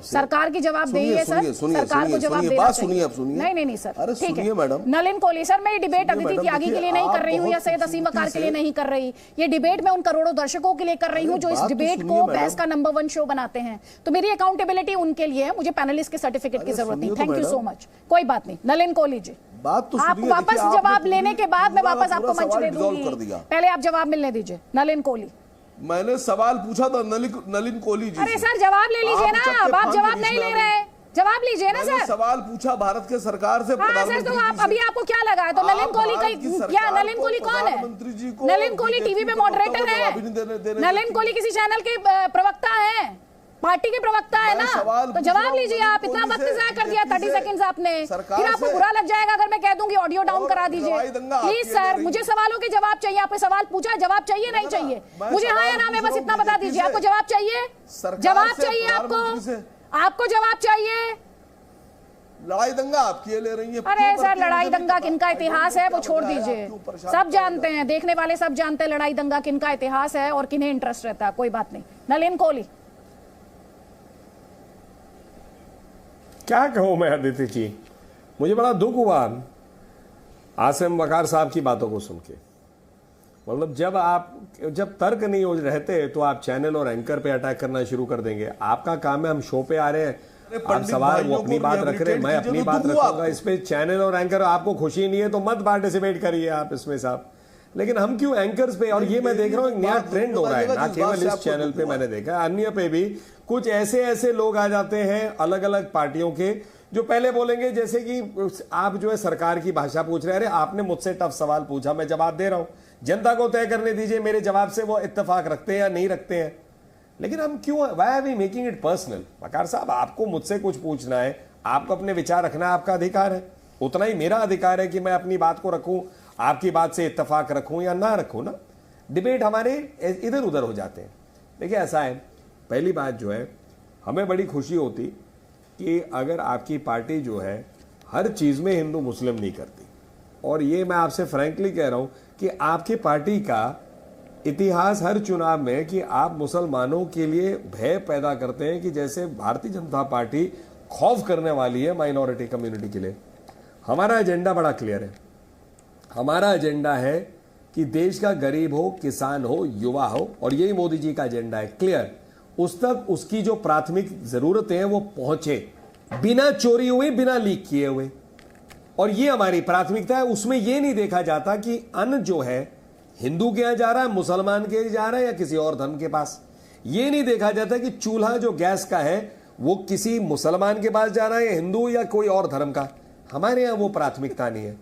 A: सरकार की जवाब देंगे सर, सरकार को जवाब देना चाहिए। नहीं सर, ठीक है मैडम। नलिन कोहली सर, मैं ये डिबेट अदिति त्यागी के लिए नहीं कर रही हूँ या सैयद असीम वकार के लिए नहीं कर रही। ये डिबेट मैं उन करोड़ों दर्शकों के लिए कर रही हूँ जो इस डिबेट को बहस का नंबर 1 शो बनाते हैं। तो मेरी अकाउंटेबिलिटी उनके लिए है, मुझे पैनलिस्ट के सर्टिफिकेट की जरूरत नहीं। Thank you so much. कोई बात नहीं। नलिन कोहली जी,
J: बात तो
A: आप वापस जवाब लेने के बाद मैं वापस आपको मंच दे दूंगी, पहले आप जवाब मिलने दीजिए। नलिन कोहली,
J: मैंने सवाल पूछा था नलिन कोहली जी।
A: अरे सर जवाब ले लीजिए ना, अब आप जवाब नहीं ले रहे, जवाब लीजिए ना सर।
J: सवाल पूछा भारत के सरकार से।
A: हाँ सर, तो आप अभी आपको क्या लगा है? तो नलिन कोहली का क्या, नलिन कोहली कौन है? नलिन कोहली टीवी पे मॉडरेटर है, नलिन कोहली किसी चैनल के प्रवक्ता है, पार्टी के प्रवक्ता है ना, तो जवाब लीजिए आप। इतना वक्त ज़ाया कर दिया, 30 सेकंड्स आपने, फिर आपको बुरा लग जाएगा अगर मैं कह दूंगी ऑडियो डाउन करा दीजिए। प्लीज सर, मुझे सवालों के जवाब चाहिए। आपने सवाल पूछा, जवाब चाहिए नहीं चाहिए? मुझे हाँ या ना में बस इतना बता दीजिए। आपको जवाब चाहिए? जवाब चाहिए आपको जवाब चाहिए।
J: लड़ाई दंगा आपकी ले रही है।
A: अरे सर, लड़ाई दंगा किनका इतिहास है वो छोड़ दीजिए, सब जानते हैं, देखने वाले सब जानते हैं लड़ाई दंगा किनका इतिहास है और किन्हें इंटरेस्ट रहता है। कोई बात नहीं। नलिन कोहली,
H: क्या कहूं मैं अदिति जी, मुझे बड़ा दुख हुआ आसिम वकार साहब की बातों को सुन के। मतलब जब तर्क नहीं हो रहते तो आप चैनल और एंकर पे अटैक करना शुरू कर देंगे। आपका काम है, हम शो पे आ रहे हैं, आप सवाल वो अपनी बात रख रहे हैं, मैं अपनी बात रखूंगा। इस पे चैनल और एंकर, आपको खुशी नहीं है तो मत पार्टिसिपेट करिए आप इसमें साहब। लेकिन हम क्यों एंकर्स पे, और ये मैं देख रहा हूँ एक नया ट्रेंड हो रहा है, ना केवल इस चैनल पे मैंने देखा, अन्य पे भी कुछ ऐसे लोग आ जाते हैं अलग अलग पार्टियों के, जो पहले बोलेंगे जैसे कि आप जो है सरकार की भाषा पूछ रहे हैं। अरे आपने मुझसे टफ सवाल पूछा, मैं जवाब दे रहा हूं, जनता को तय करने दीजिए मेरे जवाब से वो इत्तेफाक रखते हैं या नहीं रखते हैं। लेकिन हम क्यों, why are we making it personal? Waqar साहब, आपको मुझसे कुछ पूछना है, आपको अपने विचार रखना है, आपका अधिकार है, उतना ही मेरा अधिकार है कि मैं अपनी बात को रखूं, आपकी बात से इत्तेफाक रखूं या ना रखूं ना। डिबेट हमारे इधर उधर हो जाते हैं। देखिए ऐसा है, पहली बात जो है, हमें बड़ी खुशी होती कि अगर आपकी पार्टी जो है हर चीज में हिंदू मुस्लिम नहीं करती, और ये मैं आपसे फ्रैंकली कह रहा हूं कि आपकी पार्टी का इतिहास हर चुनाव में कि आप मुसलमानों के लिए भय पैदा करते हैं कि जैसे भारतीय जनता पार्टी खौफ करने वाली है माइनॉरिटी कम्युनिटी के लिए। हमारा एजेंडा बड़ा क्लियर है। हमारा एजेंडा है कि देश का गरीब हो, किसान हो, युवा हो, और यही मोदी जी का एजेंडा है क्लियर। उस तक उसकी जो प्राथमिक जरूरतें हैं वो पहुंचे, बिना चोरी हुए, बिना लीक किए हुए, और ये हमारी प्राथमिकता है। उसमें ये नहीं देखा जाता कि अन्न जो है हिंदू के यहां जा रहा है, मुसलमान के जा रहा है या किसी और धर्म के पास। ये नहीं देखा जाता कि चूल्हा जो गैस का है वो किसी मुसलमान के पास जा रहा है, हिंदू या कोई और धर्म का। हमारे यहां वो प्राथमिकता नहीं है।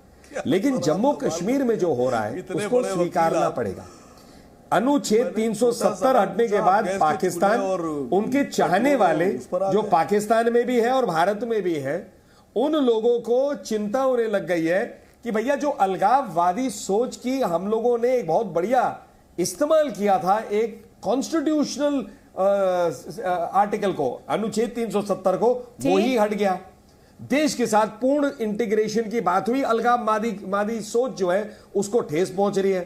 H: लेकिन जम्मू कश्मीर में जो हो रहा है उसको स्वीकारना पड़ेगा। अनुच्छेद 370 हटने के बाद पाकिस्तान, उनके चाहने वाले जो पाकिस्तान में भी है और भारत में भी है, उन लोगों को चिंता होने लग गई है कि भैया जो अलगाववादी सोच की हम लोगों ने एक बहुत बढ़िया इस्तेमाल किया था, एक कॉन्स्टिट्यूशनल आर्टिकल को, अनुच्छेद 370 को, वो ही हट गया। देश के साथ पूर्ण इंटीग्रेशन की बात हुई, अलगाववादी सोच जो है उसको ठेस पहुंच रही है।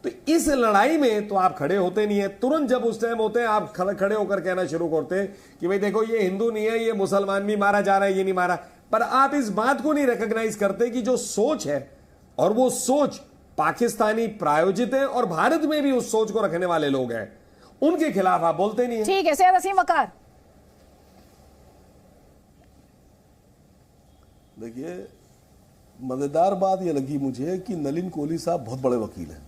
H: तो इस लड़ाई में तो आप खड़े होते नहीं है। तुरंत जब उस टाइम होते हैं आप खड़े होकर कहना शुरू करते हैं कि भाई देखो ये हिंदू नहीं है, ये मुसलमान भी मारा जा रहा है, ये नहीं मारा। पर आप इस बात को नहीं रिकॉग्नाइज करते कि जो सोच है, और वो सोच पाकिस्तानी प्रायोजित है और भारत में भी उस सोच को रखने वाले लोग हैं, उनके खिलाफ आप बोलते नहीं है।
A: ठीक है सैयद असीम वकार।
J: देखिए, मजेदार बात यह लगी मुझे कि नलिन कोहली साहब बहुत बड़े वकील हैं,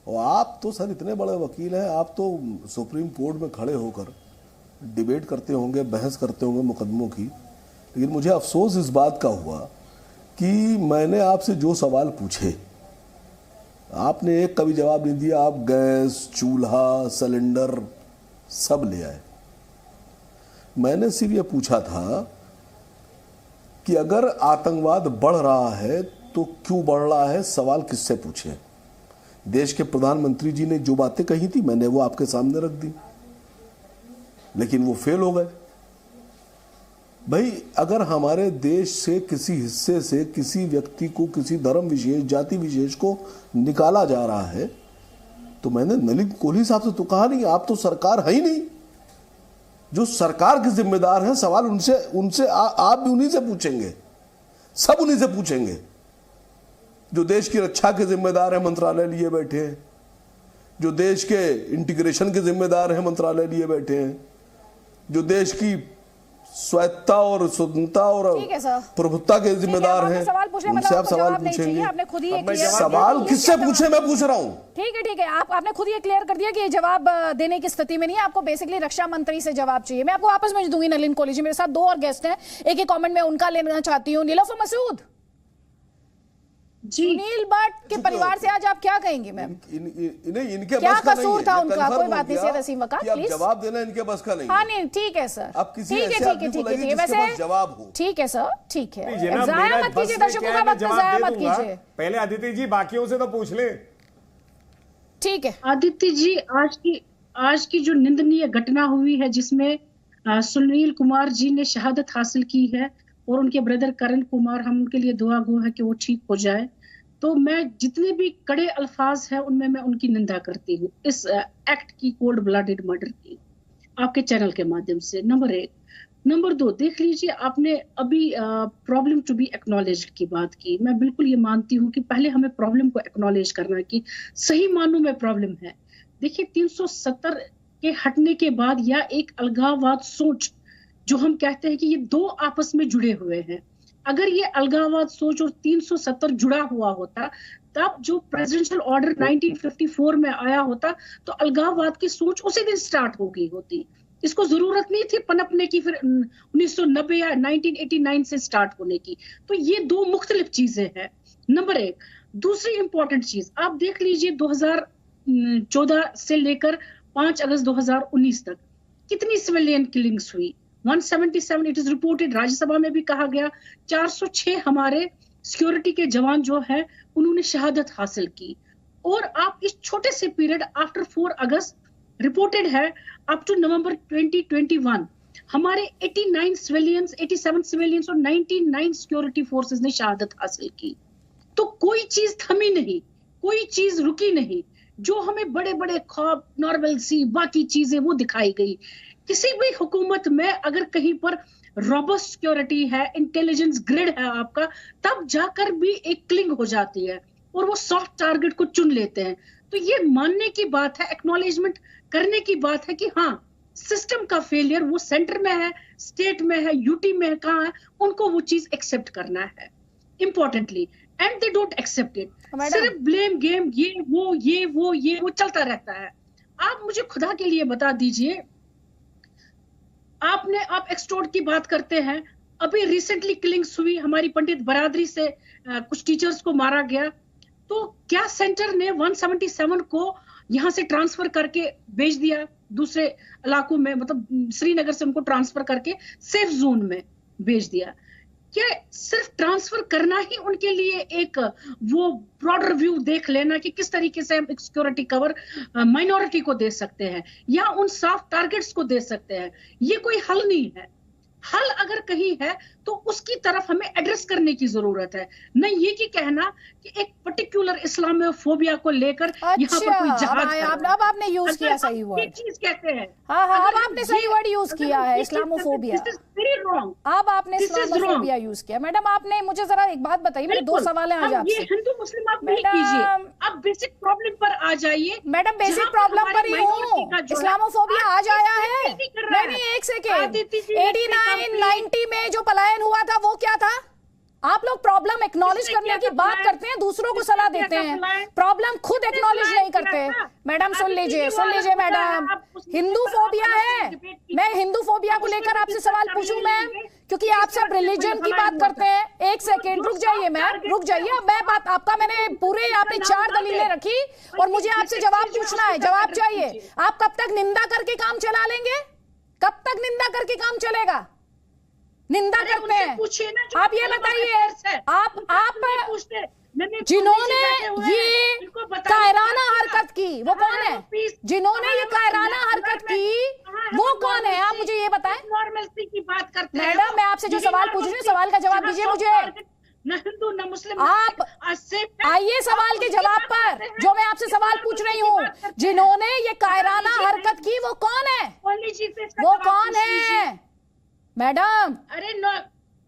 J: और आप तो सर इतने बड़े वकील हैं, आप तो सुप्रीम कोर्ट में खड़े होकर डिबेट करते होंगे, बहस करते होंगे मुकदमों की। लेकिन मुझे अफसोस इस बात का हुआ कि मैंने आपसे जो सवाल पूछे आपने एक का भी जवाब नहीं दिया। आप गैस, चूल्हा, सिलेंडर सब ले आए। मैंने सिर्फ ये पूछा था कि अगर आतंकवाद बढ़ रहा है तो क्यों बढ़ रहा है, सवाल किससे पूछे। देश के प्रधानमंत्री जी ने जो बातें कही थी मैंने वो आपके सामने रख दी, लेकिन वो फेल हो गए। भाई अगर हमारे देश से किसी हिस्से से किसी व्यक्ति को, किसी धर्म विशेष, जाति विशेष को निकाला जा रहा है, तो मैंने नलिन कोहली साहब से तो कहा नहीं, आप तो सरकार है ही नहीं। जो सरकार के जिम्मेदार हैं सवाल उनसे आप भी उन्हीं से पूछेंगे, सब उन्हीं से पूछेंगे। जो देश की रक्षा के जिम्मेदार हैं मंत्रालय लिए बैठे हैं, जो देश के इंटीग्रेशन के जिम्मेदार हैं मंत्रालय लिए बैठे हैं, जो देश की स्वायत्ता और स्वतंत्रता और प्रभुत्ता के जिम्मेदार हैं, उनसे आप सवाल पूछेंगे।
A: आपने खुद ही
J: सवाल किससे पूछे, मैं पूछ रहा हूं।
A: ठीक है, आपने खुद ये क्लियर कर दिया कि ये जवाब देने की स्थिति में नहीं है, आपको बेसिकली रक्षा मंत्री से जवाब चाहिए। मैं आपको वापस भेज दूंगी नलिन कोहली जी। मेरे साथ दो और गेस्ट हैं, एक एक कमेंट में उनका लेना चाहती हूँ। नीलोफर मसूद सुनील भट्ट के परिवार से आज आप क्या कहेंगे मैम?
J: इनके
A: क्या कसूर था उनका? कोई बात नहीं सैयद असीम वकार, प्लीज
J: जवाब देना इनके बस का नहीं।
A: हाँ नहीं, ठीक है सर,
J: अब किसी ऐसे आदमी को लगे जिसके पास जवाब हो।
A: ठीक है सर, ठीक है, जाया मत कीजिए, दर्शकों का वक्त जाया मत कीजिए।
H: पहले आदित्य जी बाकियों से तो पूछ ले।
A: ठीक है
K: आदित्य जी, आज की जो निंदनीय घटना हुई है जिसमें सुनील कुमार जी ने शहादत हासिल की है और उनके ब्रदर करण कुमार, हम उनके लिए दुआ गो है कि वो ठीक हो जाए। तो मैं जितने भी कड़े अल्फाज हैं उनमें मैं उनकी निंदा करती हूँ इस एक्ट की, कोल्ड ब्लडेड मर्डर की, आपके चैनल के माध्यम से। नंबर 1। नंबर 2, देख लीजिए आपने अभी प्रॉब्लम टू बी एक्नॉलेज्ड की बात की। मैं बिल्कुल ये मानती हूँ कि पहले हमें प्रॉब्लम को एक्नॉलेज करना है कि सही मानों में प्रॉब्लम है। देखिए 370 के हटने के बाद या एक अलगाववाद सोच जो हम कहते हैं कि ये दो आपस में जुड़े हुए हैं, अगर ये अलगाववाद सोच और 370 जुड़ा हुआ होता तब जो प्रेसिडेंशियल ऑर्डर 1954 में आया होता तो अलगाववाद की सोच उसी दिन स्टार्ट हो गई होती। इसको जरूरत नहीं थी पनपने की फिर 1990 या 1989 से स्टार्ट होने की। तो ये दो मुख्तलिफ चीजें हैं। नंबर 1। दूसरी इंपॉर्टेंट चीज आप देख लीजिए 2014 से लेकर 5 अगस्त 2019 तक कितनी सिविलियन किलिंग्स हुई। 177 इट इज रिपोर्टेड, राज्यसभा में भी कहा गया। 406 हमारे सिक्योरिटी के जवान जो है उन्होंने शहादत हासिल की। और आप इस छोटे से पीरियड आफ्टर 4 अगस्त रिपोर्टेड है अप टू नवंबर 2021 हमारे 87 सिविलियंस और 99 सिक्योरिटी फोर्सेस ने शहादत हासिल की। तो कोई चीज थमी नहीं, कोई चीज रुकी नहीं। जो हमें बड़े बड़े ख्वाब, नॉर्मल सी बाकी चीजें वो दिखाई गई। किसी भी हुकूमत में अगर कहीं पर रॉबस्ट सिक्योरिटी है, इंटेलिजेंस ग्रिड है आपका, तब जाकर भी एक क्लिंग हो जाती है और वो सॉफ्ट टारगेट को चुन लेते हैं। तो ये मानने की बात है, एक्नॉलेजमेंट करने की बात है कि हाँ, सिस्टम का फेलियर वो सेंटर में है, स्टेट में है, यूटी में है, कहाँ है, उनको वो चीज एक्सेप्ट करना है importantly, and they don't accept it. सिर्फ ब्लेम गेम, ये वो चलता रहता है। आप मुझे खुदा के लिए बता दीजिए, आप एक्सटोर्ट की बात करते हैं, अभी रिसेंटली किलिंग्स हुई, हमारी पंडित बरादरी से कुछ टीचर्स को मारा गया। तो क्या सेंटर ने 177 को यहां से ट्रांसफर करके भेज दिया दूसरे इलाकों में, मतलब श्रीनगर से उनको ट्रांसफर करके सेफ जोन में भेज दिया? क्या सिर्फ ट्रांसफर करना ही उनके लिए एक वो ब्रॉडर व्यू देख लेना कि किस तरीके से हम सिक्योरिटी कवर माइनॉरिटी को दे सकते हैं या उन सॉफ्ट टारगेट्स को दे सकते हैं, ये कोई हल नहीं है। हल अगर कहीं है तो उसकी तरफ हमें एड्रेस करने की जरूरत है, नहीं ये कि कहना कि एक पर्टिकुलर इस्लामोफोबिया को लेकर यहाँ पर कोई जहाद।
A: अब आपने यूज किया सही वर्ड,
K: चीज कहते हैं।
A: हाँ, अब आपने सही वर्ड यूज किया है, इस्लामोफोबिया। अब आपने इस्लामोफोबिया यूज किया। मैडम, आपने मुझे जरा एक बात बताइए, मेरे 2 सवाल हैं आज आपसे।
K: हिंदू मुस्लिम आप नहीं कीजिए, अब बेसिक प्रॉब्लम पर आ जाइए।
A: मैडम, बेसिक प्रॉब्लम पर ही हूँ, इस्लामोफोबिया आज आया है। नहीं, एक सेकेंड, 89-90 में जो पलायन हुआ था वो क्या था? आप लोग प्रॉब्लम एक्नॉलेज करने की बात करते हैं, दूसरों को सलाह देते हैं, प्रॉब्लम खुद एक्नॉलेज नहीं करते। मैडम सुन लीजिए मैडम, हिंदू फोबिया है। मैं हिंदू फोबिया को लेकर आपसे सवाल पूछूं मैम, क्योंकि आप सब रिलीजन की बात करते हैं। एक सेकेंड रुक जाइए मैम, रुक जाइए। मैं बात आपका, मैंने पूरे आपने 4 दलीलें रखी और मुझे आपसे जवाब पूछना है, जवाब चाहिए। आप कब तक निंदा करके काम चला लेंगे? कब तक निंदा करके काम चलेगा? निंदा करते हैं। आप ये बताइए, आप जिन्होंने ये कायराना हरकत की वो कौन है? जिन्होंने ये कायराना हरकत की वो कौन है? आप मुझे ये बताएं।
K: नॉर्मलिटी की बात करते हैं।
A: मैडम, मैं आपसे जो सवाल पूछ रही हूँ, सवाल का जवाब दीजिए मुझे।
K: न हिंदू न मुस्लिम।
A: आप आइए सवाल के जवाब पर, जो मैं आपसे सवाल पूछ रही हूँ। जिन्होंने ये कायराना हरकत की वो कौन है? वो कौन है मैडम?
K: अरे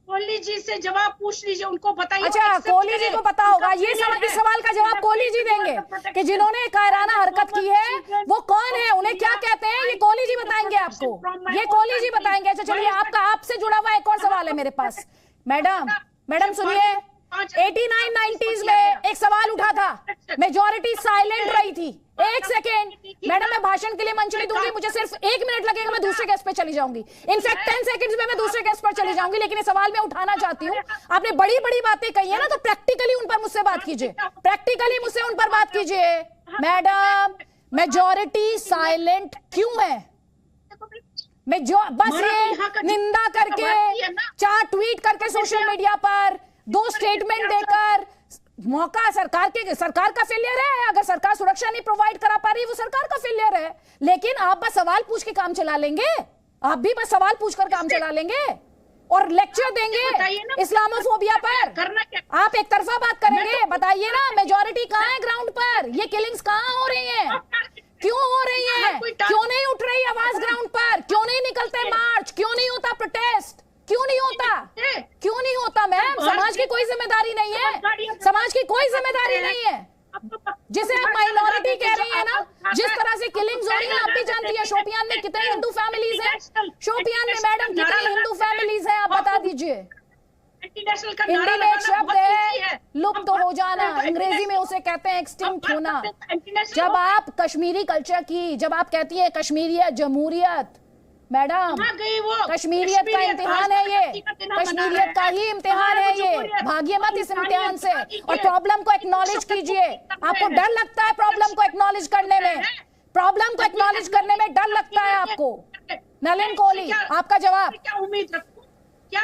K: कोहली जी से जवाब पूछ लीजिए, उनको बताइए।
A: अच्छा, कोहली जी को पता होगा। ये इस सवाल का जवाब कोहली जी देंगे कि जिन्होंने कायराना हरकत की है वो कौन है, उन्हें क्या कहते हैं, ये कोहली जी बताएंगे आपको, ये कोहली जी बताएंगे। अच्छा चलिए, आपसे जुड़ा हुआ एक और सवाल है मेरे पास। मैडम सुनिए, 89-90s में एक सवाल उठा था, मेजॉरिटी साइलेंट रही थी। एक सेकेंड मैडम, मैं भाषण के लिए मंच नहीं दूंगी, मुझे सिर्फ 1 मिनट लगेगा, मैं दूसरे गेस्ट पे चली जाऊंगी। इनफैक्ट 10 सेकंड्स में मैं दूसरे गेस्ट पर चली जाऊंगी, लेकिन ये सवाल मैं उठाना चाहती हूँ। आपने बड़ी बड़ी बातें कही है ना, तो प्रैक्टिकली उन पर मुझसे बात कीजिए, प्रैक्टिकली मुझसे उन पर बात कीजिए। मैडम, मेजॉरिटी साइलेंट क्यों है? मैं जो बस ये निंदा करके, 4 ट्वीट करके सोशल मीडिया पर, 2 स्टेटमेंट देकर मौका सरकार का फेलियर है। अगर सरकार सुरक्षा नहीं प्रोवाइड करा पा रही, वो सरकार का फेलियर है। लेकिन आप बस सवाल पूछ के काम चला लेंगे, आप भी बस सवाल पूछकर काम चला लेंगे और लेक्चर देंगे इस्लामोफोबिया पर। आप एक तरफा बात करेंगे। बताइए ना, मेजॉरिटी कहाँ है ग्राउंड पर? ये किलिंग्स कहाँ हो रही हैं? क्यों हो रही है? क्यों नहीं उठ रही आवाज ग्राउंड पर? क्यों नहीं निकलते मार्च? क्यों नहीं होता प्रोटेस्ट? क्यों नहीं होता? क्यों नहीं होता मैम? समाज की कोई जिम्मेदारी नहीं है, समाज की कोई जिम्मेदारी नहीं है। जिसे आप माइनॉरिटी कह रही है ना, जिस तरह से किलिंग्स हो रही है, आप भी जानती है शोपियान में कितने हिंदू फैमिलीज हैं? शोपियान में मैडम कितनी हिंदू फैमिलीज हैं, आप बता दीजिए। हिंदी में एक शब्द है लुप्त हो जाना, अंग्रेजी में उसे कहते हैं एक्सटिंक्ट होना। जब आप कश्मीरी कल्चर की, जब आप कहती है कश्मीरियत, जमहूरियत, मैडम कश्मीरियत का इम्तिहान है ये, कश्मीरियत का ही इम्तिहान है ये। भागिए मत इस इम्तिहान से और प्रॉब्लम को एक्नॉलेज कीजिए। आपको डर लगता है प्रॉब्लम को एक्नॉलेज करने में, प्रॉब्लम को एक्नॉलेज करने में डर लगता है आपको। नलिन कोहली, आपका जवाब।
K: क्या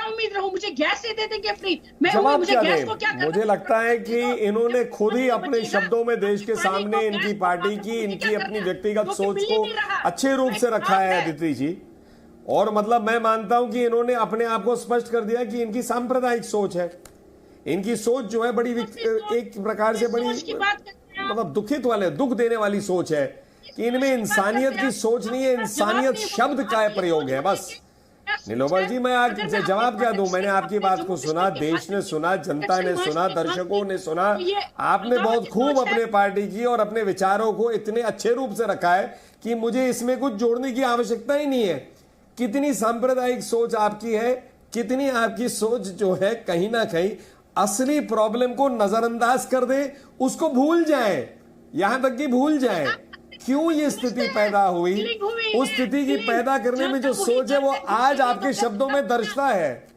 K: उम्मीद रहूं? मुझे गैस से दे देंगे फ्री?
H: जवाब क्या दें? मुझे लगता है कि इन्होंने खुद ही अपने शब्दों में देश के सामने इनकी पार्टी की, इनकी अपनी व्यक्तिगत सोच को अच्छे रूप से रखा है अदिति जी। और मतलब मैं मानता हूं कि इन्होंने अपने आप को स्पष्ट कर दिया कि इनकी सांप्रदायिक सोच है, इनकी सोच जो है बड़ी एक प्रकार से बड़ी मतलब दुख देने वाली सोच है कि इनमें इंसानियत की सोच नहीं है, इंसानियत शब्द का प्रयोग है बस। नीलोफर जी, मैं आज जवाब क्या दूं? मैंने आपकी बात को सुना, देश ने सुना, जनता ने सुना, दर्शकों ने सुना। आपने बहुत खूब अपने पार्टी की और अपने विचारों को इतने अच्छे रूप से रखा है कि मुझे इसमें कुछ जोड़ने की आवश्यकता ही नहीं है। कितनी सांप्रदायिक सोच आपकी है, कितनी आपकी सोच जो है कहीं ना कहीं असली प्रॉब्लम को नजरअंदाज कर दे, उसको भूल जाए, यहां तक कि भूल जाए क्यों ये स्थिति पैदा हुई। उस स्थिति की पैदा करने में जो सोच है वो आज आपके शब्दों में दर्शता है।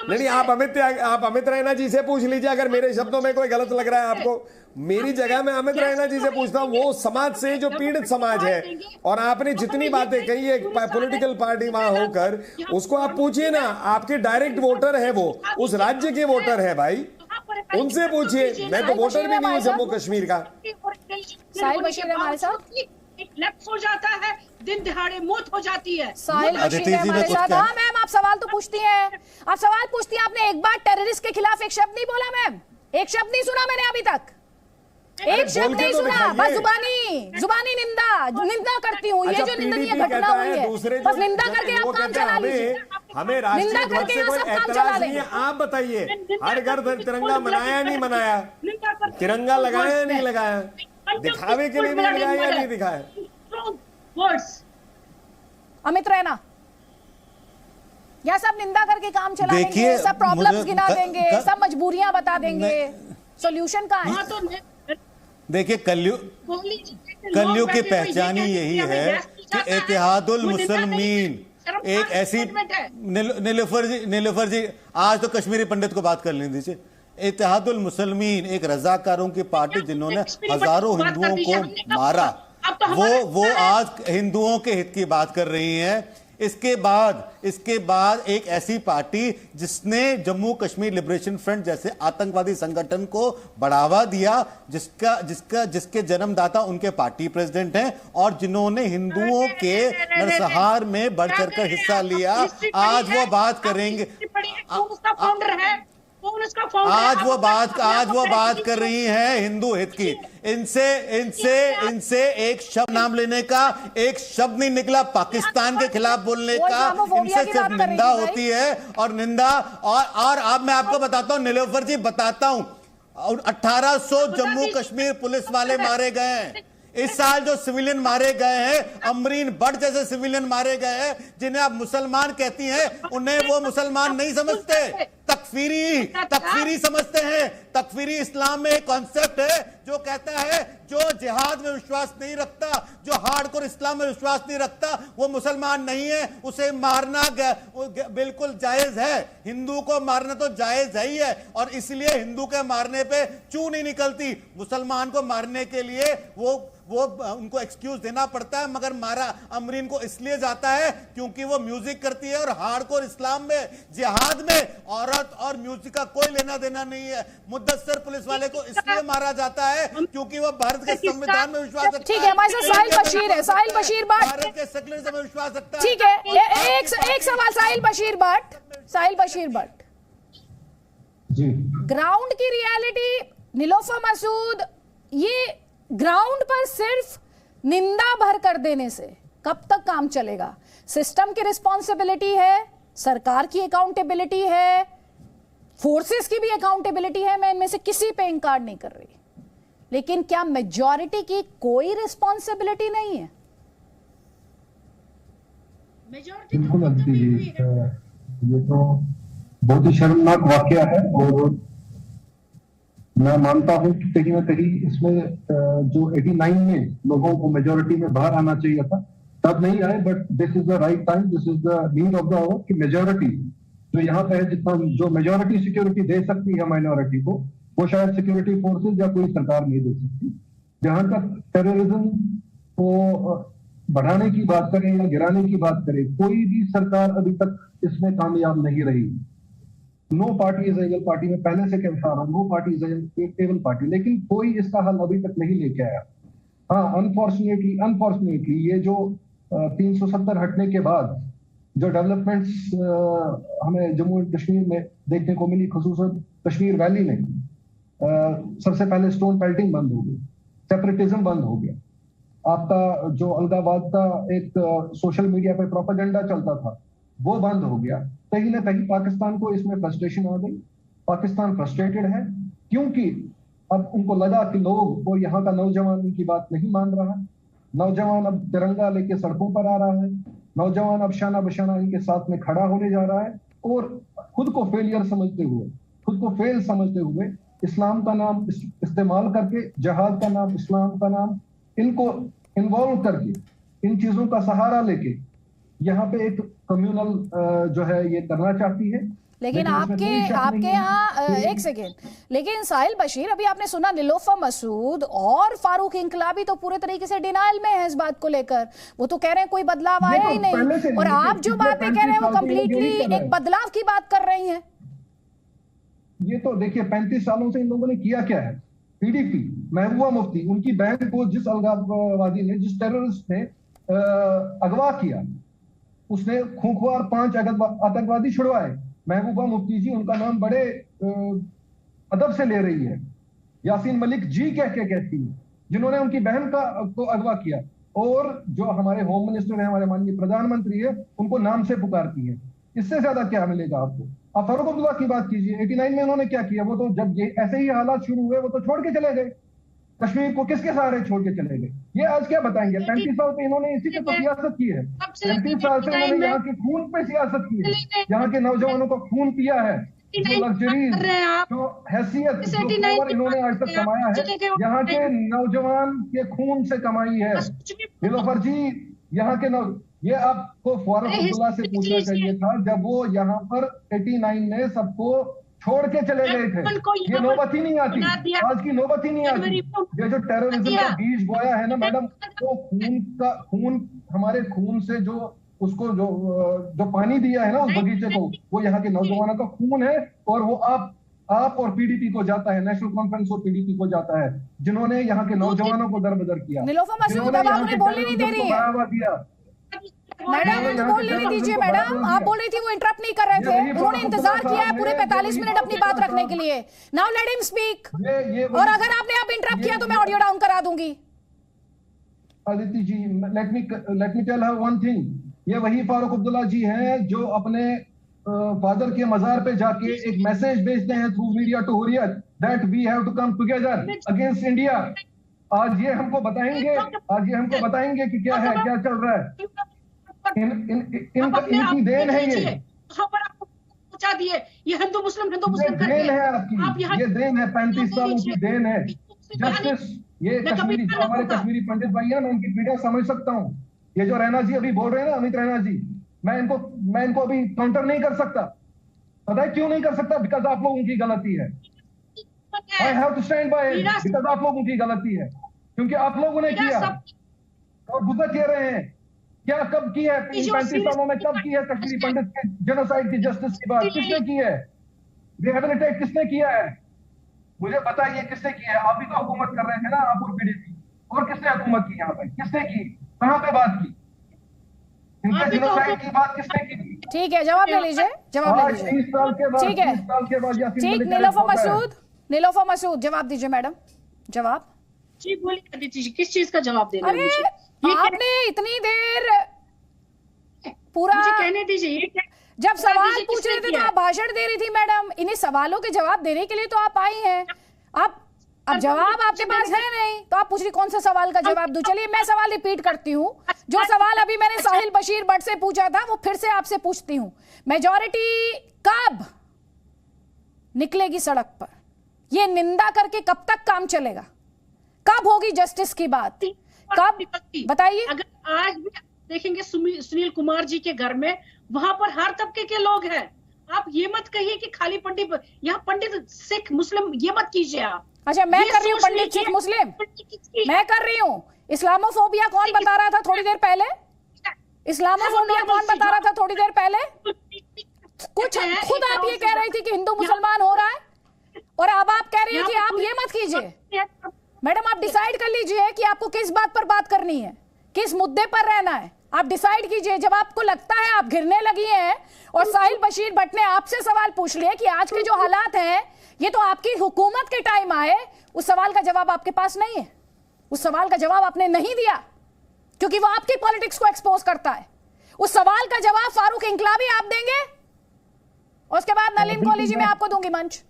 H: नहीं, आप अमित रैना जी से पूछ लीजिए, अगर मेरे शब्दों में कोई गलत लग रहा है आपको। मेरी जगह मैं अमित रैना जी से पूछता हूँ, वो समाज से जो पीड़ित समाज है, और आपने जितनी बातें कही है पॉलिटिकल पार्टी वहां होकर, उसको आप पूछिए ना, आपके डायरेक्ट वोटर है वो, उस राज्य के वोटर है भाई, उनसे पूछिए। मैं तो वोटर भी नहीं हूँ जम्मू कश्मीर का।
A: साहिल बशीर हमारे साथ,
K: एक लैप्स हो जाता है, दिन दिहाड़े मौत हो जाती है।
A: साहिल बशीर हमारे साथ। हाँ मैम, आप सवाल तो पूछती हैं, आप सवाल पूछती हैं। आपने एक बार टेररिस्ट के खिलाफ एक शब्द नहीं बोला मैम, एक शब्द नहीं सुना मैंने अभी तक, एक शब्द नहीं सुना। बस जुबानी निंदा करती हूँ। ये जो निंदनीय घटना हुई है, बस निंदा करके आप काम चला लीजिए,
H: हमें राष्ट्रीय ध्वज से कोई ऐतराज नहीं है। आप बताइए, हर घर तिरंगा मनाया नहीं मनाया, तिरंगा लगाया नहीं लगाया, दिखावे के लिए नहीं लगाया या नहीं दिखाया।
A: अमित रैना, यह सब निंदा करके काम चला देंगे, सब प्रॉब्लम्स गिना देंगे, सब मजबूरियां बता देंगे, सोल्यूशन का है।
G: देखिए, कलयुग की पहचान ही यही है कि इत्तेहादुल मुसलमीन एक ऐसी। नीलोफर जी, आज तो कश्मीरी पंडित को बात कर लेने दीजिए। इत्तेहादुल मुसलमीन एक रजाकारों की पार्टी जिन्होंने हजारों हिंदुओं को मारा, वो आज हिंदुओं के हित की बात कर रही है। इसके बाद एक ऐसी पार्टी जिसने जम्मू कश्मीर लिबरेशन फ्रंट जैसे आतंकवादी संगठन को बढ़ावा दिया, जिसके जन्मदाता उनके पार्टी प्रेसिडेंट हैं, और जिन्होंने हिंदुओं के नरसंहार में बढ़ चढ़कर हिस्सा लिया, आज वो बात करेंगे। आज वो बात कर रही है हिंदू हित की। इनसे एक शब्द नाम लेने का एक शब्द नहीं निकला पाकिस्तान के खिलाफ बोलने का। इनसे सिर्फ निंदा होती है, और निंदा। और अब मैं आपको बताता हूं, नीलोफर जी बताता हूं, 1800 जम्मू कश्मीर पुलिस वाले मारे गए हैं इस साल। जो सिविलियन मारे गए हैं, अमरीन भट्ट जैसे सिविलियन मारे गए हैं, जिन्हें आप मुसलमान कहती हैं, उन्हें वो मुसलमान नहीं समझते, तकफीरी समझते हैं। तकफीरी इस्लाम में एक कॉन्सेप्ट है जो कहता है जो जिहाद में विश्वास नहीं रखता, जो हार्डकोर इस्लाम में विश्वास नहीं रखता, वो मुसलमान नहीं है, उसे मारना बिल्कुल जायज है। हिंदू को मारना तो जायज है ही है, और इसलिए हिंदू के मारने पे चू नहीं निकलती। मुसलमान को मारने के लिए वो उनको एक्सक्यूज देना पड़ता है, मगर मारा अमरीन को इसलिए जाता है क्योंकि वो म्यूजिक करती है, और हार्डकोर इस्लाम में जिहाद में औरत और म्यूजिक का कोई लेना देना नहीं है। मुद्दस्सर पुलिस वाले को इसलिए मारा जाता है क्योंकि वो भारत के संविधान में विश्वास रखता है।
A: ठीक है, हमारे साथ साहिल बशीर है, साहिल बशीर भट्ट
G: भारत के सेक्युलरिज्म में विश्वास रखता है।
A: ठीक है, एक सवाल साहिल बशीर भट्ट
I: जी।
A: ग्राउंड की रियलिटी, नीलोफर मसूद, ये ग्राउंड पर सिर्फ निंदा भर कर देने से कब तक काम चलेगा? सिस्टम की रिस्पॉन्सिबिलिटी है, सरकार की अकाउंटेबिलिटी है, फोर्सेस की भी अकाउंटेबिलिटी है, मैं इनमें से किसी पे इंकार नहीं कर रही, लेकिन क्या मेजॉरिटी की कोई रिस्पॉन्सिबिलिटी नहीं है?
I: बिल्कुल लगती है, ये तो बहुत ही शर्मनाक वाकया है, और मैं मानता हूं कि कहीं ना कहीं इसमें जो 89 में लोगों को मेजोरिटी में बाहर आना चाहिए था, तब नहीं आए, but this is the right time, this is the need of the hour कि मेजोरिटी जो यहाँ पे है, जितना जो मेजोरिटी सिक्योरिटी दे सकती है माइनॉरिटी को, वो शायद सिक्योरिटी फोर्सेस या कोई सरकार नहीं दे सकती। जहां तक टेररिज्म को बढ़ाने की बात करें या गिराने की बात करें, कोई भी सरकार अभी तक इसमें कामयाब नहीं रही। No party is able party में पहले से कहता रहा, no party is able party, लेकिन कोई इसका हल अभी तक नहीं लेके आया। हाँ, अनफॉर्चुनेटली ये जो
L: 370 हटने के बाद जो डेवलपमेंट्स हमें जम्मू एंड कश्मीर में देखने को मिली, खुसूसन कश्मीर वैली में, सबसे पहले स्टोन पेल्टिंग बंद हो गई, सेपरेटिज्म बंद हो गया, आपका जो अलगावाद का एक सोशल मीडिया पे प्रोपेगेंडा चलता था वो बंद हो गया। कहीं ना कहीं पाकिस्तान को इसमें फ्रस्ट्रेशन आ गई, पाकिस्तान फ्रस्ट्रेटेड है क्योंकि अब उनको लगा कि लोग और यहाँ का नौजवान उनकी बात नहीं मान रहा, नौजवान अब तिरंगा लेके सड़कों पर आ रहा है, नौजवान अब शाना बशाना इनके साथ में खड़ा होने जा रहा है और खुद को फेलियर समझते हुए, खुद को फेल समझते हुए इस्लाम का नाम इस्तेमाल करके, जहाद का नाम, इस्लाम का नाम, इनको इन्वॉल्व करके, इन चीजों का सहारा लेके यहाँ पे एक कम्युनल जो है ये करना चाहती है।
A: लेकिन आपके यहाँ एक सेकेंड, लेकिन साहिल बशीर, अभी आपने सुना नीलोफर मसूद और फारूक इंकलाबी तो पूरे तरीके से डिनाइल में है इस बात को लेकर। वो तो कह रहे हैं कोई बदलाव आया ही नहीं, और आप जो बातें कह रहे हैं वो कंप्लीटली एक बदलाव की बात कर रही हैं।
L: ये तो देखिए 35 सालों से इन लोगों ने किया क्या है। पीडीपी, महबूबा मुफ्ती, उनकी बहन को जिस अलगाववादी ने, जिस टेररिस्ट ने अगवा किया, उसने खूंखार 5 आतंकवादी छुड़वाए। महबूबा मुफ्ती जी उनका नाम बड़े अदब से ले रही है, यासीन मलिक जी कह के कहती है, जिन्होंने उनकी बहन को अगवा किया, और जो हमारे होम मिनिस्टर है, हमारे माननीय प्रधानमंत्री है, उनको नाम से पुकारती है। इससे ज्यादा क्या मिलेगा आपको? आप फारूक अब्दुल्ला की बात कीजिए, 89 में उन्होंने क्या किया? वो तो जब ये ऐसे ही हालात शुरू हुए वो तो छोड़ के चले गए कश्मीर को। किसके सहारे छोड़ के चले गए? ये आज क्या बताएंगे? 35 साल पे इन्होंने इसी पे तो सियासत की है। 35 साल से इन्होंने यहाँ के खून पे सियासत की है, यहाँ के नौजवानों को खून पिया है, जो लग्जरी, जो हैसियत, जो पावर इन्होंने आज तक कमाया है, यहाँ के नौजवान के खून से कमाई है। नीलोफर जी, यहाँ के ये आपको फारूक अब्दुल्ला से पूछना चाहिए था जब वो यहाँ पर 89 में सबको छोड़ के चले गए थे। ये नौबत ही नहीं आती, आज की नौबत ही नहीं आती। ये जो टेररिज्म का बीज बोया है ना मैडम, तो खून हमारे खून से जो उसको जो पानी दिया है ना उस बगीचे को, वो यहाँ के नौजवानों का खून है, और वो आप और पीडीपी को जाता है, नेशनल कॉन्फ्रेंस और पीडीपी को जाता है, जिन्होंने यहाँ के नौजवानों को दरबदर किया,
A: जिन्होंने यहाँ के टेररिज्म को बढ़ावा दिया। मैडम बोल नहीं दीजिए मैडम, आप बोल रही थी, वो इंटरप्ट नहीं कर रहे थे, उन्होंने इंतजार किया है पूरे 45 मिनट अपनी बात रखने के लिए। नाउ लेट हिम स्पीक, और अगर आपने आप इंटरप्ट किया तो मैं ऑडियो डाउन करा दूंगी।
L: Aditi ji, let me tell her one thing, ये वही फारूक अब्दुल्ला जी हैं जो अपने फादर के मजार पे जाके एक मैसेज भेजते हैं through media to Hurriyat that we have to come together against India. आज ये हमको बताएंगे कि क्या है, क्या चल रहा है। इनकी देन है, ये
K: पहुंचा दिए, ये हिंदू मुस्लिम
L: देन है आपकी, ये देन है, 35 सालों की देन है। जस्टिस, ये कश्मीरी, जो हमारे कश्मीरी पंडित भाई हैं, मैं उनकी पीड़ा समझ सकता हूँ। ये जो रैना जी अभी बोल रहे हैं ना, अमित रैना जी, मैं इनको अभी काउंटर नहीं कर सकता। पता है क्यों नहीं कर सकता? बिकॉज आप लोगों की गलती है। I have to stand by it, because आप लोगों की गलती है, क्योंकि आप लोगों ने किया और भुगत ये रहे हैं। क्या कब की है 35 सालों में, कब की है कश्मीरी पंडित के जेनोसाइड की जस्टिस की बात? किसने की है? रिहेबिलिटेट किसने किया है? मुझे बताइए किसने किया है? आप ही तो हुकूमत कर रहे थे ना, आप और पीडीपी, और किसने हुकूमत की यहाँ पे? किसने की? कहाँ पे बात की? इनके जेनोसाइड की बात किसने की?
A: ठीक है, जवाब ले लीजिए, जवाब ले लीजिए।
L: 30 साल के बाद,
A: ठीक है,
L: 30 साल के बाद
A: ठीक। नीलोफर मसूद जवाब दीजिए मैडम, जवाब
K: जी बोलिए अदिति जी, किस चीज का जवाब देना है?
A: अरे आपने इतनी देर पूरा
K: कहने दीजिए,
A: जब सवाल पूछ रहे थे तो आप भाषण दे रही थी मैडम, इन्हीं सवालों के जवाब देने के लिए तो आप आई हैं। अब जवाब आपके पास है नहीं तो आप पूछ रही कौन सा सवाल का जवाब दूं। चलिए मैं सवाल रिपीट करती हूँ, जो सवाल अभी मैंने साहिल बशीर भट्ट से पूछा था वो फिर से आपसे पूछती हूँ। मेजॉरिटी कब निकलेगी सड़क पर? ये निंदा करके कब तक काम चलेगा? कब होगी जस्टिस की बात? कब बताइए?
K: अगर आज भी देखेंगे सुनील कुमार जी के घर में, वहां पर हर तबके के लोग हैं। आप ये मत कहिए कि खाली पंडित, यहाँ पंडित सिख मुस्लिम ये मत कीजिए आप।
A: अच्छा, मैं कर रही हूँ पंडित सिख मुस्लिम, मैं कर रही हूँ। इस्लामोफोबिया कौन बता रहा था थोड़ी देर पहले? इस्लामोफोबिया कौन बता रहा था थोड़ी देर पहले? कुछ खुद आप ये कह रही थी कि हिंदू मुसलमान हो रहा है, और अब आप कह रही है कि आप ये मत कीजिए। मैडम आप डिसाइड कर लीजिए कि आपको किस बात पर बात करनी है, किस मुद्दे पर रहना है। आप डिसाइड कीजिए। जब आपको लगता है आप घिरने लगी हैं और साहिल बशीर भट्ट ने आपसे सवाल पूछ लिया कि आज के जो हालात हैं ये तो आपकी हुकूमत के टाइम आए, उस सवाल का जवाब आपके पास नहीं है। उस सवाल का जवाब आपने नहीं दिया क्योंकि वो आपकी पॉलिटिक्स को एक्सपोज करता है। उस सवाल का जवाब फारूक इंकलाबी आप देंगे और उसके बाद नलिन कौली जी मैं आपको दूंगी मंच।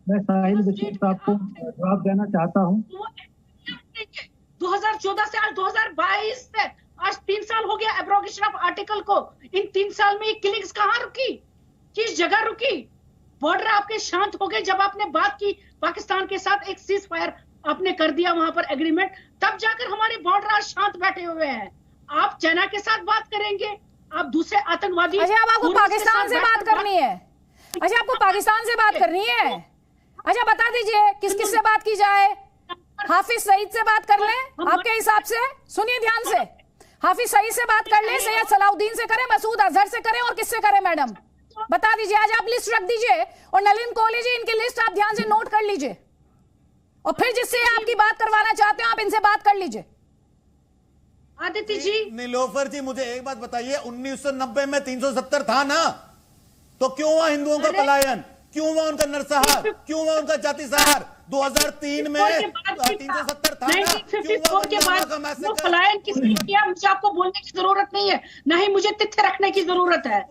I: मैं साहिल बशीर साहब को जवाब देना चाहता हूं।
K: 2014 से आज 2022 से आज 3 साल हो गया एब्रोगेशन ऑफ आर्टिकल को। इन 3 साल में ये किलिंग्स कहां रुकी, किस जगह रुकी? बॉर्डर आपके शांत हो गए जब आपने बात की पाकिस्तान के साथ एक सीज फायर आपने कर दिया वहां पर एग्रीमेंट, तब जाकर हमारे बॉर्डर आज शांत बैठे हुए हैं। आप चाइना के साथ बात करेंगे, आप दूसरे आतंकवादी।
A: अच्छा अब आपको पाकिस्तान से बात करनी है? अच्छा आपको पाकिस्तान से बात करनी है? अच्छा बता दीजिए किस किस से बात की जाए? हाफिज सईद से बात कर लें आपके हिसाब से? सुनिए ध्यान से, हाफिज सईद से बात कर लें, सैयद सलाउद्दीन से करें, मसूद अजहर से करें और किससे करें? मैडम बता दीजिए। आज आप लिस्ट रख दीजिए और नलिन कौली जी इनकी लिस्ट आप ध्यान से नोट कर लीजिए और फिर जिससे आपकी बात करवाना चाहते हो आप इनसे बात कर लीजिए।
K: आदित्य जी,
G: नीलोफर जी मुझे एक बात बताइए, 1990 में 370 था ना, तो क्यों हुआ हिंदुओं का पलायन? क्यों हुआ उनका नरसंहार? क्यों हुआ उनका जातिसार? 2003 में 370 था ना, क्यों हुआ
K: के बाद वो पलायन किसने किया? मुझे आपको बोलने की जरूरत नहीं है, ना ही मुझे तथ्य रखने की जरूरत है।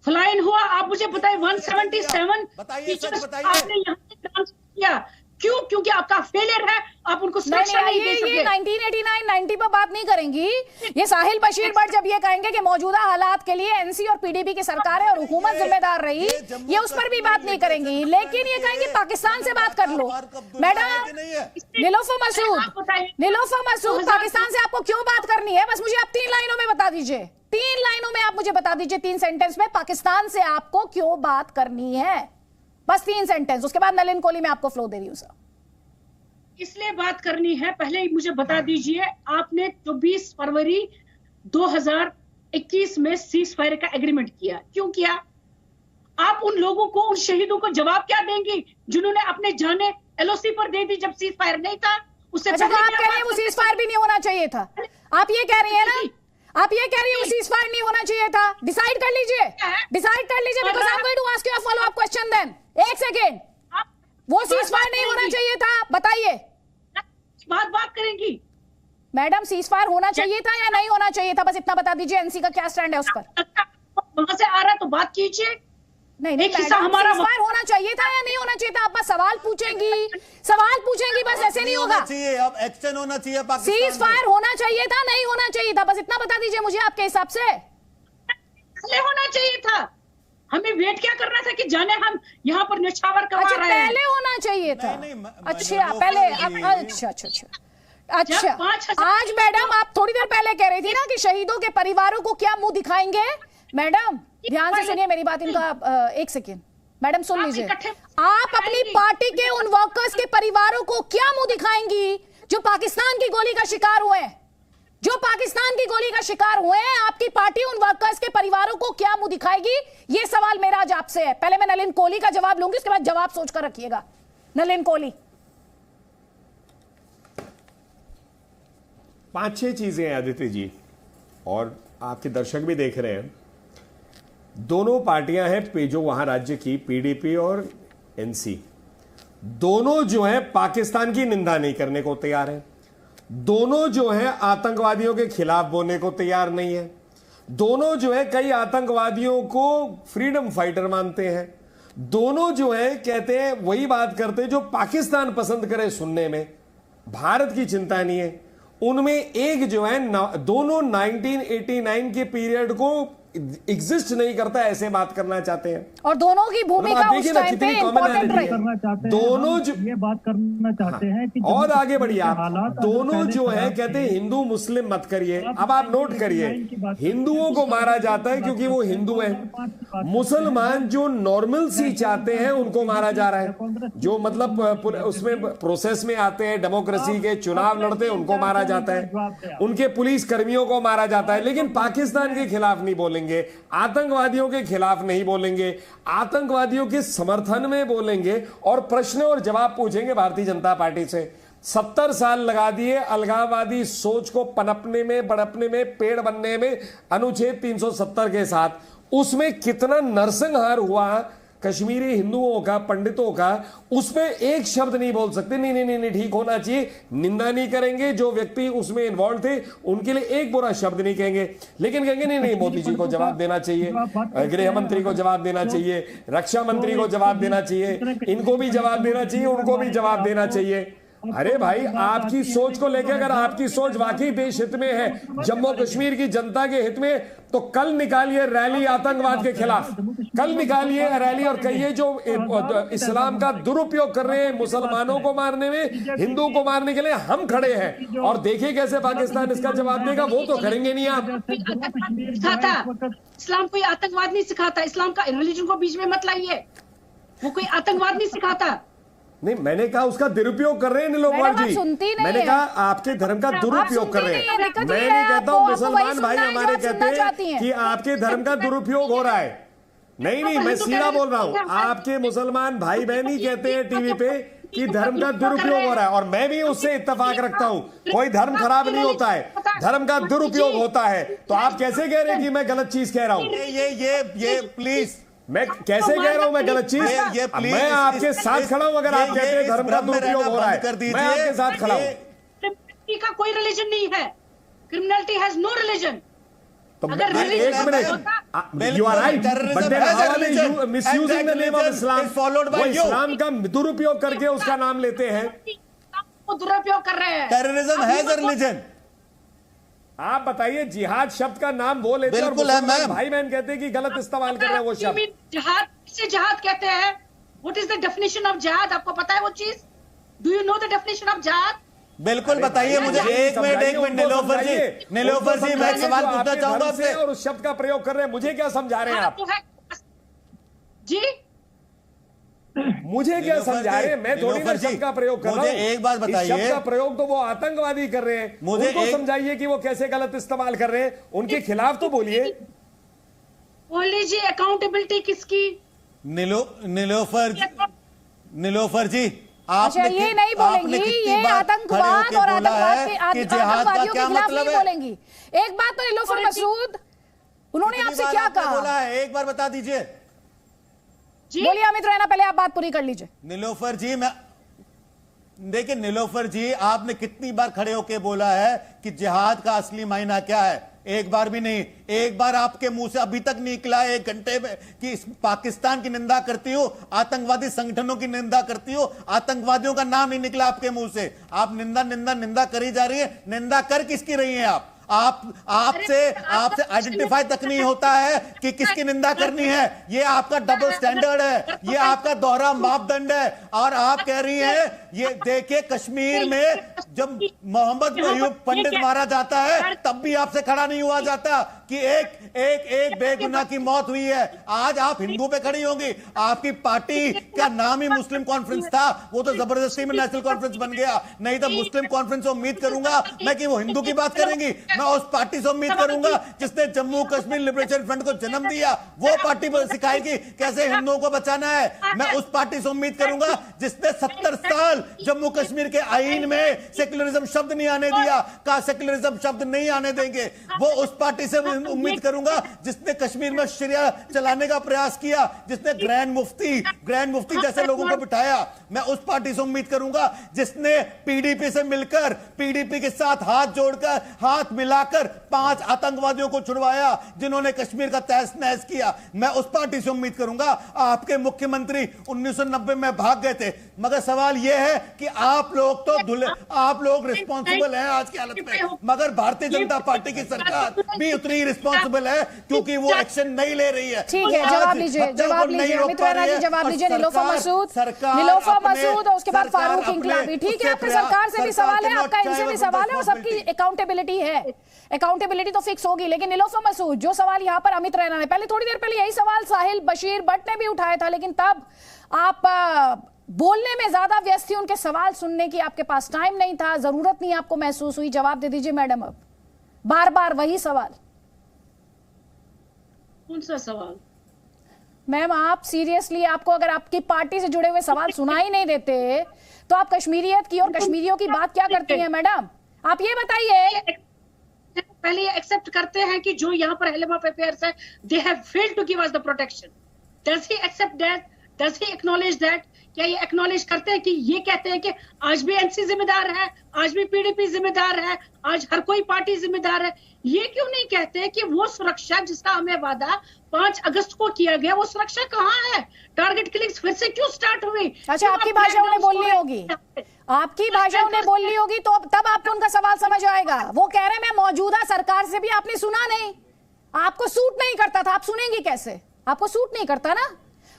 K: पलायन हुआ आप मुझे बताइए 177 टीचर्स आपने यहाँ से ट्रांसफर किया, क्यों? क्योंकि आपका फेलियर है, आप उनको सुरक्षा नहीं दे सके।
A: ये 1989 90 पर बात नहीं करेंगी। ये साहिल बशीर भट्ट जब ये कहेंगे कि मौजूदा हालात के लिए एनसी और पीडीपी की सरकार है और हुकूमत जिम्मेदार रही, ये उस पर भी बात नहीं करेंगी, लेकिन ये कहेंगे पाकिस्तान से बात कर लो। मैडम नीलोफर मसूद पाकिस्तान से आपको क्यों बात करनी है? बस मुझे आप 3 लाइनों में बता दीजिए, 3 लाइनों में आप मुझे बता दीजिए, 3 सेंटेंस में पाकिस्तान से आपको क्यों बात करनी है? बस 3 सेंटेंस, उसके बाद नलिन कौली में आपको फ्लो दे रही हूं सर।
K: इसलिए बात करनी है, पहले ही मुझे बता दीजिए, आपने 24 फरवरी 2021 में सीज फायर का एग्रीमेंट किया, क्यों किया? आप उन लोगों को, उन शहीदों को जवाब क्या देंगी जिन्होंने अपने जाने एलओसी पर दे दी जब सीज फायर नहीं था? उससे
A: अच्छा, आप कह रही है वो सीज फायर भी नहीं होना चाहिए था? आप ये कह रही है ना, आप ये कह रही है वो सीज फायर नहीं होना चाहिए था? डिसाइड कर लीजिए, डिसाइड कर लीजिए, because I am going to ask you a follow up question then. एक सेकेंड, वो सीज फायर नहीं होना चाहिए था, बताइए।
K: बात करेंगी
A: मैडम, सीज फायर होना चाहिए था या नहीं होना चाहिए था? बस इतना बता दीजिए, एनसी का क्या स्टैंड है उस पर?
K: वहां से आ रहा है तो बात कीजिए।
A: नहीं हमारा सीज फायर होना चाहिए था या नहीं होना चाहिए था? आप बस सवाल पूछेंगी, बस ऐसे नहीं होगा।
G: अब एक्शन होना चाहिए,
A: सीज फायर होना चाहिए था नहीं होना चाहिए था? बस इतना बता दीजिए मुझे आपके हिसाब से।
K: होना चाहिए था, हमें वेट क्या करना था कि जाने हम यहाँ पर न्यौछावर करवा रहे हैं?
A: पहले होना चाहिए था। अच्छा पहले, अच्छा आज मैडम आप थोड़ी देर पहले कह रही थी ना कि शहीदों के परिवारों को क्या मुंह दिखाएंगे। मैडम ध्यान से सुनिए मेरी बात, इनका एक सेकेंड मैडम सुन लीजिए। आप अपनी पार्टी के उन वर्कर्स के परिवारों को क्या मुंह दिखाएंगी जो पाकिस्तान की गोली का शिकार हुए हैं? जो पाकिस्तान की गोली का शिकार हुए हैं, आपकी पार्टी उन वर्कर्स के परिवारों को क्या मुंह दिखाएगी? ये सवाल मेरा आज आपसे है। पहले मैं नलिन कौली का जवाब लूंगी, उसके बाद जवाब सोचकर रखिएगा। नलिन कौली।
H: 5-6 चीजें हैं आदित्य जी, और आपके दर्शक भी देख रहे हैं। दोनों पार्टियां हैं जो वहां राज्य की, पीडीपी और एनसी, दोनों जो है पाकिस्तान की निंदा नहीं करने को तैयार है। दोनों जो है आतंकवादियों के खिलाफ बोलने को तैयार नहीं है। दोनों जो है कई आतंकवादियों को फ्रीडम फाइटर मानते हैं। दोनों जो है कहते हैं, वही बात करते हैं जो पाकिस्तान पसंद करे सुनने में, भारत की चिंता नहीं है। उनमें एक जो है दोनों 1989 के पीरियड को एग्जिस्ट नहीं करता, ऐसे बात करना चाहते हैं।
A: और दोनों की भूमिका उस टाइम पे इंपॉर्टेंट रही।
H: दोनों जो
I: ये बात करना चाहते हैं कि
H: और आगे बढ़िए आप, दोनों जो है कहते हैं हिंदू मुस्लिम मत करिए। अब आप नोट करिए, हिंदुओं को मारा जाता है क्योंकि वो हिंदू है। मुसलमान जो नॉर्मल सी चाहते हैं उनको मारा जा रहा है, जो मतलब उसमें प्रोसेस में आते हैं, डेमोक्रेसी के चुनाव लड़ते हैं, उनको मारा जाता है। उनके पुलिस कर्मियों को मारा जाता है। लेकिन पाकिस्तान के खिलाफ नहीं बोलेंगे, आतंकवादियों के खिलाफ नहीं बोलेंगे, आतंकवादियों के समर्थन में बोलेंगे और प्रश्न और जवाब पूछेंगे भारतीय जनता पार्टी से। 70 साल लगा दिए अलगाववादी सोच को पनपने में, बड़पने में, पेड़ बनने में अनुच्छेद 370 के साथ। उसमें कितना नरसंहार हुआ कश्मीरी हिंदुओं का, पंडितों का, उसमें एक शब्द नहीं बोल सकते। नहीं नहीं नहीं, ठीक होना चाहिए, निंदा नहीं करेंगे। जो व्यक्ति उसमें इन्वॉल्व थे उनके लिए एक बुरा शब्द नहीं कहेंगे, लेकिन कहेंगे नहीं नहीं, मोदी जी को जवाब देना चाहिए, गृह मंत्री को जवाब देना चाहिए, रक्षा मंत्री को जवाब देना चाहिए, इनको भी जवाब देना चाहिए, उनको भी जवाब देना चाहिए। अरे भाई, आपकी सोच को लेकर अगर आपकी सोच वाकई देश हित में है, जम्मू कश्मीर की जनता के हित में, तो कल निकालिए रैली आतंकवाद के खिलाफ, कल निकालिए रैली और कहिए जो इस्लाम का दुरुपयोग कर रहे हैं मुसलमानों को मारने में, हिंदू को मारने के लिए, हम खड़े हैं। और देखिए कैसे पाकिस्तान इसका जवाब देगा। वो तो करेंगे नहीं आप।
K: इस्लाम कोई आतंकवाद नहीं सिखाता, इस्लाम का रिलीजन को बीच में मत लाइए, वो कोई आतंकवाद नहीं सिखाता।
H: नहीं, मैंने कहा उसका दुरुपयोग कर रहे हैं नीलोफर जी, मैंने कहा आपके धर्म का दुरुपयोग कर रहे हैं। मैं नहीं कहता हूं मुसलमान भाई हमारे कहते हैं कि आपके धर्म का दुरुपयोग हो रहा है। नहीं नहीं, मैं सीधा बोल रहा हूं, आपके मुसलमान भाई बहन ही कहते हैं टीवी पे कि धर्म का दुरुपयोग हो रहा है, और मैं भी उससे इत्तेफाक रखता हूं। कोई धर्म खराब नहीं होता है, धर्म का दुरुपयोग होता है। तो आप कैसे कह रहे हैं कि मैं गलत चीज कह रहा हूं?
J: ये प्लीज,
H: मैं कैसे कह रहा हूं मैं गलत चीज? मैं आपके साथ खड़ा हूं। अगर आप कहते हैं धर्म का दुरुपयोग हो रहा है, मैं आपके साथ खड़ा हूं।
K: क्रिमिनलिटी का कोई रिलीजन नहीं है, क्रिमिनलिटी हैज नो रिलीजन।
H: तो एक minute, you are right, but then how are you misusing the name of Islam? वो इस्लाम का दुरुपयोग करके उसका नाम लेते हैं,
K: वो दुरुपयोग कर रहे हैं।
J: Terrorism has a religion.
H: आप बताइए, जिहाद शब्द का नाम वो लेते हैं और भाई बहन कहते हैं कि गलत इस्तेमाल कर रहे हैं वो शब्द।
K: जिहाद से जिहाद कहते हैं। What is the definition of जिहाद? आपको पता है वो चीज? Do you know the definition of जिहाद?
J: बिल्कुल बताइए मुझे। एक मिनट नीलोफर जी, मैं एक सवाल पूछना चाहूंगा आपसे।
H: और उस शब्द का प्रयोग कर रहे हैं, मुझे क्या समझा रहे हैं आप
K: जी?
H: मुझे क्या समझा रहे हैं? मैं थोड़ी ना शब्द का प्रयोग कर रहा हूं।
J: एक बात बताइए,
H: शब्द का प्रयोग तो वो आतंकवादी कर रहे हैं, मुझे उनको समझाइए कि वो कैसे गलत इस्तेमाल कर रहे हैं, उनके खिलाफ तो बोलिए।
K: जी अकाउंटेबिलिटी किसकी?
J: नीलोफर जी,
A: अच्छा, ये नहीं बोलेंगी, ये आतंकवाद और आतंकवादियों के खिलाफ नहीं बोलेंगी। एक बात तो नीलोफर मसूद, उन्होंने आपसे क्या कहा?
J: एक बार बता दीजिए।
A: बोलिए अमित रैना, पहले आप बात पूरी कर लीजिए।
J: नीलोफर जी, मैं देखिए नीलोफर जी, आपने कितनी बार खड़े होकर बोला है कि जिहाद का असली मायना क्या है? एक बार भी नहीं। एक बार आपके मुंह से अभी तक नहीं निकला 1 घंटे में कि पाकिस्तान की निंदा करती हो, आतंकवादी संगठनों की निंदा करती हो, आतंकवादियों का नाम नहीं निकला आपके मुंह से। आप निंदा निंदा निंदा करी जा रही है। निंदा कर किसकी रही है आप? आपसे आइडेंटिफाई तक नहीं होता है कि किसकी निंदा करनी है। ये आपका डबल स्टैंडर्ड है, ये आपका दोहरा मापदंड है। और आप कह रही हैं, ये देखिए कश्मीर में जब मोहम्मद अयूब पंडित मारा जाता है तब भी आपसे खड़ा नहीं हुआ जाता कि एक बेगुनाह की मौत हुई है। आज आप हिंदू पे खड़ी होंगी। आपकी पार्टी का नाम ही मुस्लिम कॉन्फ्रेंस था, वो तो जबरदस्ती में नेशनल कॉन्फ्रेंस बन गया। नहीं तो मुस्लिम कॉन्फ्रेंस से उम्मीद करूंगा मैं कि वो हिंदू की बात करेंगी। मैं उस पार्टी से उम्मीद करूंगा जिसने जम्मू कश्मीर लिबरेशन फ्रंट को जन्म दिया, वो पार्टी सिखाएगी कैसे हिंदुओं को बचाना है। मैं उस पार्टी से उम्मीद करूंगा जिसने 70 साल जम्मू कश्मीर के आईन में सेक्युलरिज्म शब्द नहीं आने दिया, कहा सेक्युलरिज्म शब्द नहीं आने देंगे। वो उस पार्टी से उम्मीद करूंगा जिसने कश्मीर में शरिया चलाने का प्रयास किया, जिसने ग्रैंड मुफ्ती जैसे लोगों को बिठाया। मैं उस पार्टी से उम्मीद करूंगा जिसने पीडीपी से मिलकर, पीडीपी के साथ हाथ जोड़कर, हाथ मिलाकर 5 आतंकवादियों को छुड़वाया जिन्होंने कश्मीर का तहस नहस किया। मैं उस पार्टी से उम्मीद करूंगा। आपके मुख्यमंत्री 1990 में भाग गए थे, मगर सवाल यह है कि आप लोग रिस्पॉन्सिबल हैं आज की हालत में, मगर भारतीय जनता पार्टी की सरकार भी उतनी रिस्पॉन्सिबल है क्योंकि वो एक्शन नहीं ले रही है।
A: ठीक है, जवाब लीजिए अमित रैना जी, जवाब लीजिए। नीलोफर मसूद और उसके बाद फारूक इंकलाबी। ठीक है, आपकी सरकार से भी सवाल है, आपका इनसे भी सवाल है, और सबकी अकाउंटेबिलिटी है। अकाउंटेबिलिटी तो फिक्स होगी, लेकिन नीलोफर मसूद, जो सवाल यहां पर अमित रैना ने थोड़ी देर पहले यही सवाल साहिल बशीर भट्ट ने भी उठाया था, लेकिन तब आप बोलने में ज्यादा व्यस्त थी, उनके सवाल सुनने की आपके पास टाइम नहीं था, जरूरत नहीं आपको महसूस हुई। जवाब दे दीजिए मैडम। अब बार बार वही सवाल।
K: कौन सा सवाल?
A: मैम आप सीरियसली, आपको अगर आपकी पार्टी से जुड़े हुए सवाल सुनाई नहीं देते तो आप कश्मीरियत की और कश्मीरियों की बात क्या करती हैं मैडम? आप ये बताइए।
K: पहले ये एक्सेप्ट करते हैं कि जो यहाँ पर हेलिम ऑफ अफेयर्स है, they have failed to give us the protection. Does he accept that? Does he acknowledge that? क्या ये एक्नॉलेज करते हैं कि ये कहते हैं कि आज भी एनसी जिम्मेदार है, आज भी पीडीपी जिम्मेदार है, आज हर कोई पार्टी जिम्मेदार है? ये क्यों नहीं कहते कि वो सुरक्षा जिसका हमें वादा 5 अगस्त को किया गया, वो सुरक्षा कहाँ है? टारगेट किलिंग्स फिर से क्यों स्टार्ट हुई?
A: अच्छा, आपकी भाषा उन्हें बोलनी होगी, आपकी भाषा उन्हें बोलनी होगी तो तब आपको उनका सवाल समझ आएगा। वो कह रहे हैं मैं मौजूदा सरकार से भी आपने सुना नहीं, आपको सूट नहीं करता था, आप सुनेंगी कैसे? आपको सूट नहीं करता ना।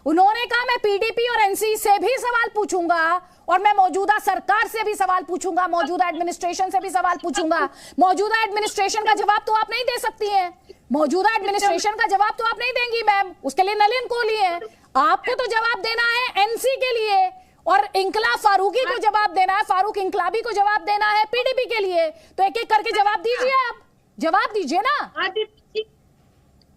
A: उन्होंने कहा मैं पीडीपी और एनसी से भी सवाल पूछूंगा और मैं मौजूदा सरकार से भी सवाल पूछूंगा, मौजूदा एडमिनिस्ट्रेशन से भी सवाल पूछूंगा। मौजूदा एडमिनिस्ट्रेशन का जवाब तो आप नहीं दे सकती हैं, मौजूदा एडमिनिस्ट्रेशन का जवाब तो आप नहीं देंगी मैम, उसके लिए नलिन कोहली है। आपको तो जवाब देना है एनसी के लिए और इंकलाब फारूकी को जवाब देना है, फारूक इंकलाबी को जवाब देना है पीडीपी के लिए। तो एक एक करके जवाब दीजिए, आप जवाब दीजिए ना।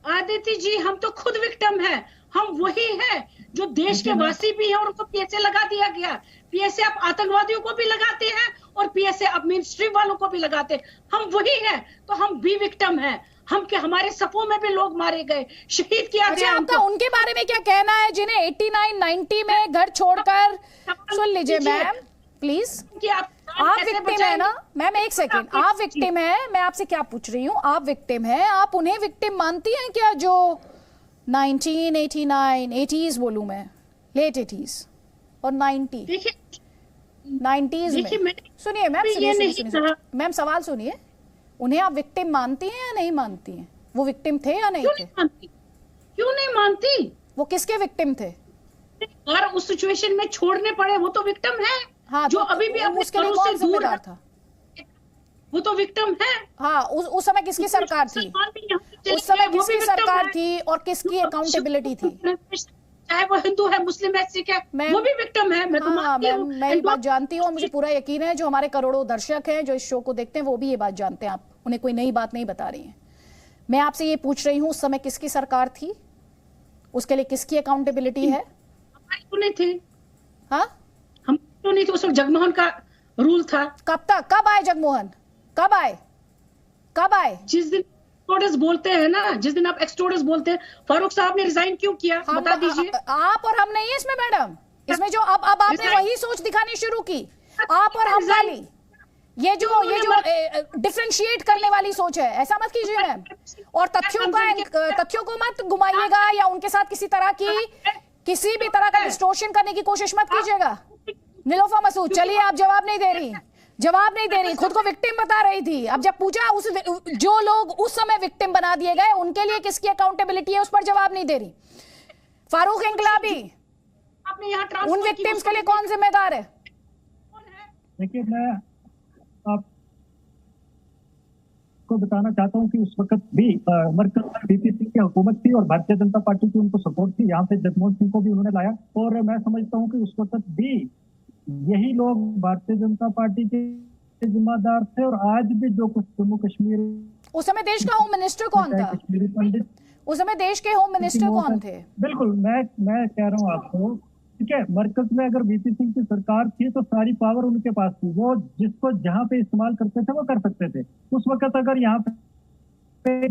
K: आदित्य जी, हम तो खुद विक्टिम है, हम वही हैं जो देश के वासी भी हैं और उनको पीएसए लगा दिया गया। पीएसए आप आतंकवादियों को भी लगाते हैं और पीएसए आप मेन स्ट्रीम वालों को भी लगाते हैं, हम वही हैं। तो हम भी विक्टिम हैं, हम के हमारे सपों में भी लोग मारे गए, शहीद किया गया।
A: अच्छा, आपका उनके बारे में क्या कहना है जिन्हें 89-90 में घर छोड़कर? सुन लीजिए मैम प्लीज, आप विक्टिम है ना मैम, एक सेकेंड, आप विक्टिम है, मैं आपसे क्या पूछ रही हूँ, आप विक्टिम है, आप उन्हें विक्टिम मानती हैं क्या जो 1989 80s बोलूं मैं, लेट 80s और 90s में? सुनिए मैम, मैम सवाल सुनिए, उन्हें आप विक्टिम मानती हैं या नहीं मानती हैं? वो विक्टिम थे या नहीं थे?
K: क्यों नहीं मानती? वो
A: किसके विक्टिम थे?
K: और उस सिचुएशन में छोड़ने पड़े, वो तो विक्टिम है।
A: हाँ,
K: जो अभी भी
A: उसके लिए कौन जिम्मेदार था?
K: वो तो विक्टिम है।
A: हाँ, उस समय किसकी सरकार थी? उस समय किसकी सरकार थी और किसकी अकाउंटेबिलिटी थी?
K: चाहे वो हिंदू है, मुस्लिम है, सिख है, वो भी विक्टिम है। मैं तो मानती हूं,
A: मैं ये बात जानती हूँ और मुझे पूरा यकीन है जो हमारे करोड़ों दर्शक हैं जो इस शो को देखते हैं वो भी ये बात जानते हैं, आप उन्हें कोई नई बात नहीं बता रही हैं। मैं आपसे ये पूछ रही हूँ उस समय किसकी सरकार थी, उसके लिए किसकी अकाउंटेबिलिटी है?
K: हमारी तो नहीं थी।
A: हाँ,
K: हम तो नहीं थे, उस वक्त जगमोहन का रूल था।
A: कब तक, कब आए जगमोहन, कब आए, कब आए?
K: जिस दिन एक्सटोडस बोलते हैं ना, जिस दिन आप एक्सटोडस बोलते हैं, फारूक साहब ने रिजाइन क्यों किया, बता दीजिए।
A: आप और हम नहीं है इसमें मैडम, इसमें जो अब आपने वही सोच दिखानी शुरू की, आप और हम वाली, ये जो डिफरेंशिएट करने वाली सोच है, ऐसा मत कीजिए मैम। और तथ्यों को मत घुमाइएगा या उनके साथ किसी भी तरह का डिस्टोर्शन करने की कोशिश मत कीजिएगा। नीलोफर मसूद, चलिए आप जवाब नहीं दे रही, खुद को विक्टिम बता रही थी। अब जब पूछा जो लोग उस समय विक्टिम बना दिए गए उनके लिए किसकी अकाउंटेबिलिटी है, उस पर जवाब नहीं दे रही। फारूक इंकलाबी, उन विक्टिम्स के लिए कौन जिम्मेदार है?
I: देखिए, मैं आपको बताना चाहता हूं कि उस वक्त भी मरकज में वीपी सिंह की हुकूमत थी और भारतीय जनता पार्टी की उनको सपोर्ट थी। यहाँ पे जगमोहन सिंह को भी उन्होंने लाया और मैं समझता हूँ कि उस वक्त भी यही लोग भारतीय जनता पार्टी के जिम्मेदार थे। और आज भी जो कुछ जम्मू कश्मीर,
A: उस समय देश का होम मिनिस्टर कौन था?
I: कश्मीरी पंडित,
A: उस समय देश के होम मिनिस्टर कौन थे?
I: बिल्कुल, मैं कह रहा हूँ आपको, ठीक है, मरकज में अगर वीपी सिंह की सरकार थी तो सारी पावर उनके पास थी, वो जिसको जहां पे इस्तेमाल करते थे वो कर सकते थे उस वक्त। अगर यहाँ पे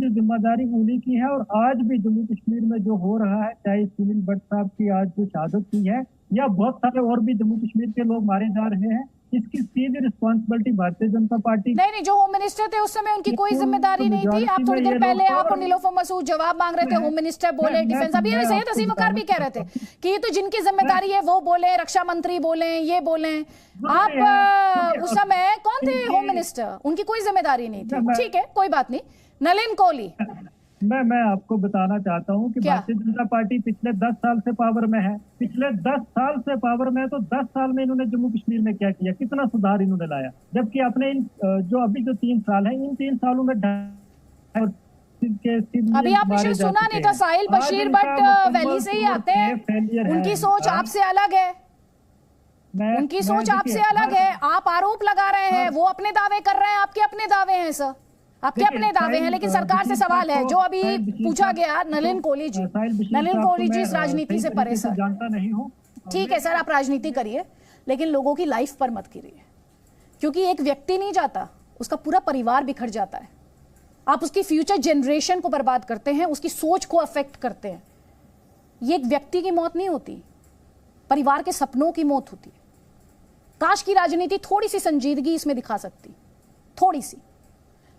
I: जिम्मेदारी उन्हीं की है। और आज भी जम्मू कश्मीर में जो हो रहा है, चाहे सुनील भट्ट साहब की आज जो शहादत की है या बहुत सारे और भी जम्मू कश्मीर के लोग मारे जा रहे हैं, इसकी सीधी रिस्पॉन्सिबिलिटी भारतीय जनता पार्टी।
A: नहीं, जो होम मिनिस्टर थे उस समय उनकी कोई जिम्मेदारी नहीं थी। आप थोड़ी देर पहले आप और नीलोफर मसूद जवाब मांग रहे थे, होम मिनिस्टर बोले, डिफेंस, अभी सैयद असीम वकार भी कह रहे थे कि ये तो जिनकी जिम्मेदारी है वो बोले, रक्षा मंत्री बोले, ये बोले। आप उस समय कौन थे होम मिनिस्टर? उनकी कोई जिम्मेदारी नहीं थी, ठीक है, कोई बात नहीं। नलिन कोहली,
I: मैं आपको बताना चाहता हूं कि भारतीय जनता पार्टी पिछले 10 साल से पावर में है, पिछले 10 साल से पावर में है। तो 10 साल में इन्होंने जम्मू कश्मीर में क्या किया, कितना सुधार इन्होंने लाया? जबकि अपने जो अभी जो 3 साल है, इन 3 सालों में
A: अभी आपने सुना नहीं था, साहिल बशीर भट्ट वैली से ही आते हैं, उनकी सोच आपसे अलग है, उनकी सोच आपसे अलग है। आप आरोप लगा रहे हैं, वो अपने दावे कर रहे हैं, आपके अपने दावे हैं सर। आपके अपने दावे हैं, लेकिन सरकार से सवाल है जो अभी पूछा गया। नलिन कोहली जी, नलिन कोहली जी इस राजनीति से परे सर,
I: जानता नहीं हूँ।
A: ठीक है सर, आप राजनीति करिए लेकिन लोगों की लाइफ पर मत गिरिए, क्योंकि एक व्यक्ति नहीं जाता, उसका पूरा परिवार बिखर जाता है। आप उसकी फ्यूचर जनरेशन को बर्बाद करते हैं, उसकी सोच को अफेक्ट करते हैं। ये एक व्यक्ति की मौत नहीं होती, परिवार के सपनों की मौत होती है। काश की राजनीति थोड़ी सी संजीदगी इसमें दिखा सकती, थोड़ी सी।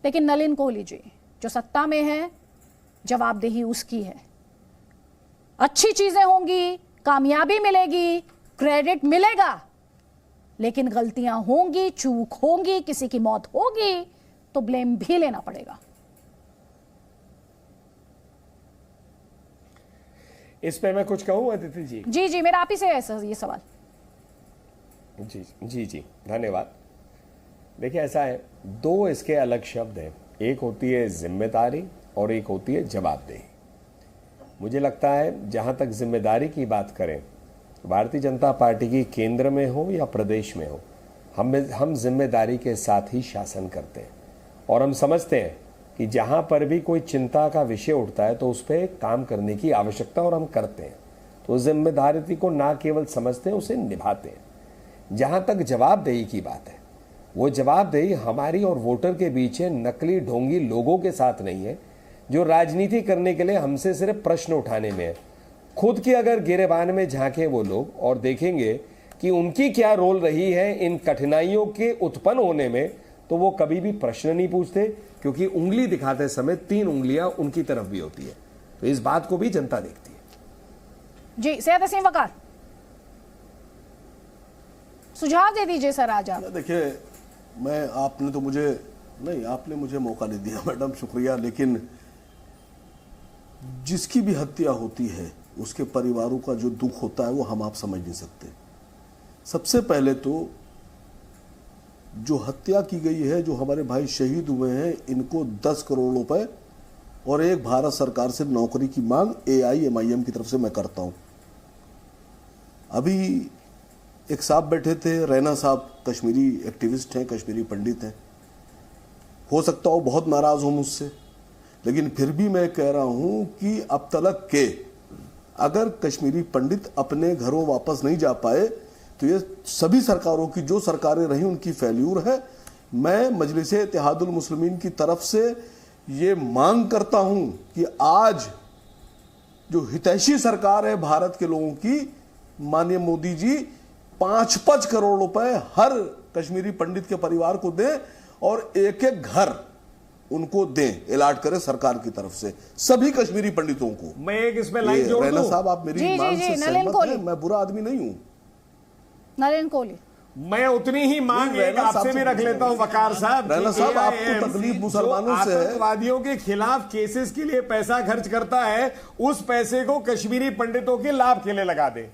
A: लेकिन नलिन कोहली जी जो सत्ता में है, जवाबदेही उसकी है। अच्छी चीजें होंगी, कामयाबी मिलेगी, क्रेडिट मिलेगा, लेकिन गलतियां होंगी, चूक होंगी, किसी की मौत होगी तो ब्लेम भी लेना पड़ेगा।
H: इस पे मैं कुछ कहूं अदिति जी?
A: जी जी, मेरा आप ही से है सर ये सवाल।
H: जी जी जी, धन्यवाद। देखिए ऐसा है, दो इसके अलग शब्द हैं, एक होती है जिम्मेदारी और एक होती है जवाबदेही। मुझे लगता है जहां तक जिम्मेदारी की बात करें, भारतीय जनता पार्टी की केंद्र में हो या प्रदेश में हो, हम जिम्मेदारी के साथ ही शासन करते हैं और हम समझते हैं कि जहां पर भी कोई चिंता का विषय उठता है तो उस पर काम करने की आवश्यकता, और हम करते हैं। तो जिम्मेदारी को ना केवल समझते हैं, उसे निभाते हैं। जहां तक जवाबदेही की बात है, वो जवाबदेही हमारी और वोटर के बीच है, नकली ढोंगी लोगों के साथ नहीं है जो राजनीति करने के लिए हमसे सिर्फ प्रश्न उठाने में है। खुद की अगर गिरेबान में झांके वो लोग और देखेंगे कि उनकी क्या रोल रही है इन कठिनाइयों के उत्पन्न होने में, तो वो कभी भी प्रश्न नहीं पूछते, क्योंकि उंगली दिखाते समय 3 उंगलियां उनकी तरफ भी होती है। तो इस बात को भी जनता देखती है।
A: जी सैयद हसीम वकार, सुझाव दे दीजिए सर आज आप।
J: देखिए, आपने मुझे मौका नहीं दिया मैडम, शुक्रिया। लेकिन जिसकी भी हत्या होती है उसके परिवारों का जो दुख होता है वो आप समझ नहीं सकते। सबसे पहले तो जो हत्या की गई है, जो हमारे भाई शहीद हुए हैं, इनको 10 करोड़ रुपए और एक भारत सरकार से नौकरी की मांग AIMIM की तरफ से मैं करता हूं। अभी एक साहब बैठे थे, रैना साहब, कश्मीरी एक्टिविस्ट हैं, कश्मीरी पंडित हैं। हो सकता हो बहुत नाराज हो मुझसे, लेकिन फिर भी मैं कह रहा हूं कि अब तलक के अगर कश्मीरी पंडित अपने घरों वापस नहीं जा पाए तो ये सभी सरकारों की, जो सरकारें रही उनकी फेल्यूर है। मैं मजलिस-ए इत्तेहादुल मुस्लिमीन की तरफ से ये मांग करता हूं कि आज जो हितैषी सरकार है भारत के लोगों की, माननीय मोदी जी 5-5 करोड़ रुपए हर कश्मीरी पंडित के परिवार को दें और एक-एक घर उनको दें, अलॉट करें सरकार की तरफ से सभी कश्मीरी पंडितों को।
H: मैं एक इसमें लाइन जोड़ दूं?
J: रैना साहब, आप मेरी मांग से सहमत हैं? मैं बुरा आदमी नहीं हूं।
A: नलिन कोहली,
H: मैं उतनी ही मांग एक आपसे भी रख लेता हूं वकार साहब।
J: रैना साहब, आपको तकलीफ मुसलमानों से है।
H: आतंकवादियों के खिलाफ केसेस के लिए पैसा खर्च करता है, उस पैसे को कश्मीरी पंडितों के लाभ के लिए लगा दे।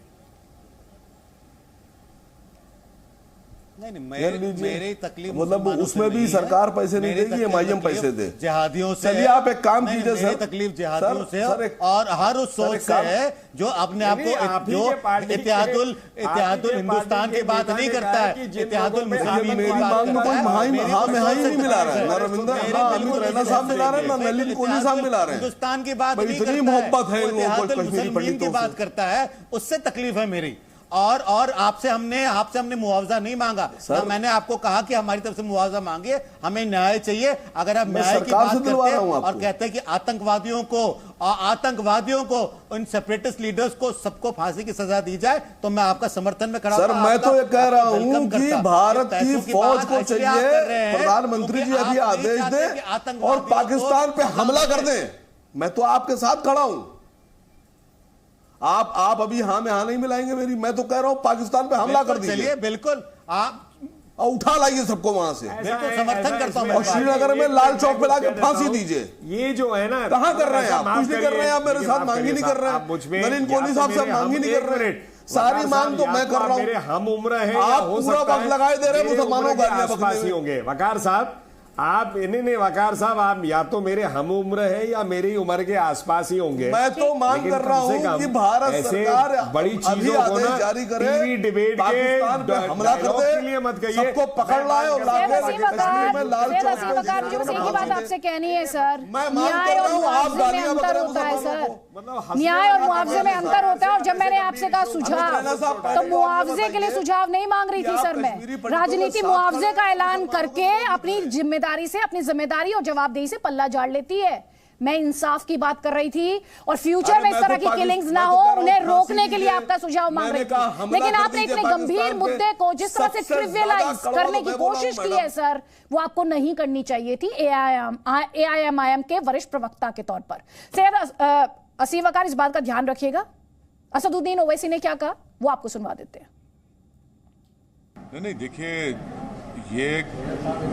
G: नहीं, मेरी तकलीफ
J: मतलब उसमें भी सरकार पैसे नहीं देगी, MIM पैसे दे।
G: जिहादियों से।
J: चलिए आप एक काम कीजिए सर।
G: तकलीफ जिहादियों से और हर उस सोच से है जो अपने आप को, जो इत्तेहादुल हिंदुस्तान की बात नहीं करता है, इत्तेहादुल मुस्लिमीन की बात करता है।
J: नहीं मिला रहा है, ना रविंद्र रैना साहब मिला रहे हैं, ना नलिन कोहली साहब मिला रहे हैं।
G: हिंदुस्तान की बात नहीं करता है,
J: मोहब्बत है
G: इत्तेहादुल मुस्लिमीन की बात करता है, उससे तकलीफ है मेरी। और आपसे हमने मुआवजा नहीं मांगा। मैंने आपको कहा कि हमारी तरफ से मुआवजा मांगिए, हमें न्याय चाहिए। अगर आप न्याय की बात करते हैं और कहते हैं कि आतंकवादियों को उन सेपरेटिस्ट लीडर्स को सबको फांसी की सजा दी जाए, तो मैं आपका समर्थन में खड़ा।
J: सर, मैं तो ये कह रहा हूं कि भारत की फौज को चाहिए प्रधानमंत्री जी अभी आदेश दें और पाकिस्तान पे हमला कर दें। मैं तो आपके साथ खड़ा हूं। आप अभी हाँ में हाँ नहीं मिलाएंगे मेरी। मैं तो कह रहा हूं पाकिस्तान पे हमला कर दीजिए।
G: चलिए, बिल्कुल आप
J: उठा लाइए सबको वहां से।
G: बिल्कुल समर्थन करता हूं।
J: और श्रीनगर में लाल चौक पे लाके फांसी दीजिए।
H: ये जो है ना,
J: कहां कर रहे हैं आप? कुछ नहीं कर रहे हैं आप। मेरे साथ मांग ही नहीं कर रहे हैं। नलिन कोहली साहब से मांग ही नहीं कर रहे हैं। सारी मांग तो मैं कर रहा हूं।
H: हम उम्र है,
J: आप पूरा वक्त लगाए दे रहे हैं मुसलमानों का।
H: होंगे वकार साहब, आप नहीं वकार साहब, आप या तो मेरे हम उम्र है या मेरी उम्र के आसपास ही होंगे।
J: मैं तो मांग कर रहा हूं कि भारत सरकार
H: बड़ी चीजों को ना
J: जारी करे,
H: टीवी डिबेट
J: पाकिस्तान पे हमला कर दे,
H: के लिए मत कहिए,
J: सबको पकड़ लाए और लाके कश्मीर में लाल
A: मुझे बस एक ही बात आपसे कहनी है सर, न्याय और मुआवजे में अंतर होता है सर, न्याय और मुआवजे में अंतर होता है। और जब मैंने आपसे कहा सुझाव, तो मुआवजे के लिए सुझाव नहीं मांग रही थी सर, मैं राजनीति मुआवजे का ऐलान करके अपनी जिम्मेदारी से, अपनी जिम्मेदारी और जवाबदेही से पल्ला झाड़ लेती है। मैं इंसाफ की बात कर रही थी और फ्यूचर में इस तरह की किलिंग्स ना हो, उन्हें रोकने के लिए आपका सुझाव मांग रही थी। लेकिन आपने इतने गंभीर मुद्दे को जिस तरह से ट्रिवियलाइज करने की कोशिश की है सर, वो आपको नहीं करनी चाहिए थी AIMIM के वरिष्ठ प्रवक्ता के तौर पर। सैयद असीम वकार, इस बात का ध्यान रखिएगा, असदुद्दीन ओवैसी ने क्या कहा वो आपको सुनवा देते हैं।
B: नहीं, देखिए, ये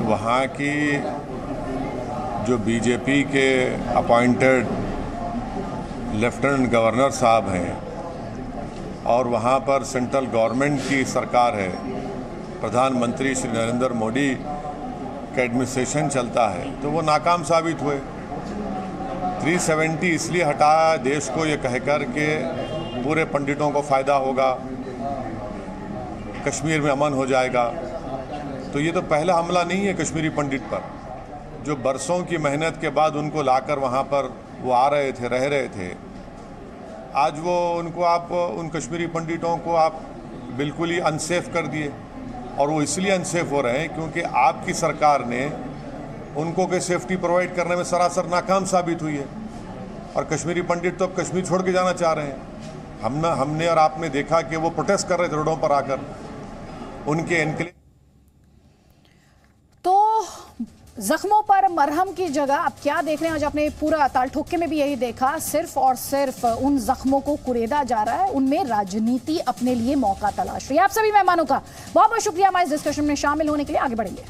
B: वहाँ की जो बीजेपी के अपॉइंटेड लेफ्टिनेंट गवर्नर साहब हैं और वहाँ पर सेंट्रल गवर्नमेंट की सरकार है, प्रधानमंत्री श्री नरेंद्र मोदी का एडमिनिस्ट्रेशन चलता है, तो वो नाकाम साबित हुए। 370 इसलिए हटाया देश को ये कहकर के पूरे पंडितों को फ़ायदा होगा, कश्मीर में अमन हो जाएगा। तो ये तो पहला हमला नहीं है कश्मीरी पंडित पर, जो बरसों की मेहनत के बाद उनको लाकर वहाँ पर वो आ रहे थे, रह रहे थे। आज वो उनको आप उन कश्मीरी पंडितों को आप बिल्कुल ही अनसेफ कर दिए, और वो इसलिए अनसेफ हो रहे हैं क्योंकि आपकी सरकार ने उनको के सेफ्टी प्रोवाइड करने में सरासर नाकाम साबित हुई है। और कश्मीरी पंडित तो अब कश्मीर छोड़ के जाना चाह रहे हैं। हमने और आपने देखा कि वो प्रोटेस्ट कर रहे थे रोडों पर आकर, उनके एनक्लेव।
A: तो जख्मों पर मरहम की जगह अब क्या देख रहे हैं, आज आपने पूरा ताल ठोके में भी यही देखा, सिर्फ और सिर्फ उन जख्मों को कुरेदा जा रहा है, उनमें राजनीति अपने लिए मौका तलाश रही है। आप सभी मेहमानों का बहुत बहुत शुक्रिया हमारे इस डिस्कशन में शामिल होने के लिए। आगे बढ़ेंगे।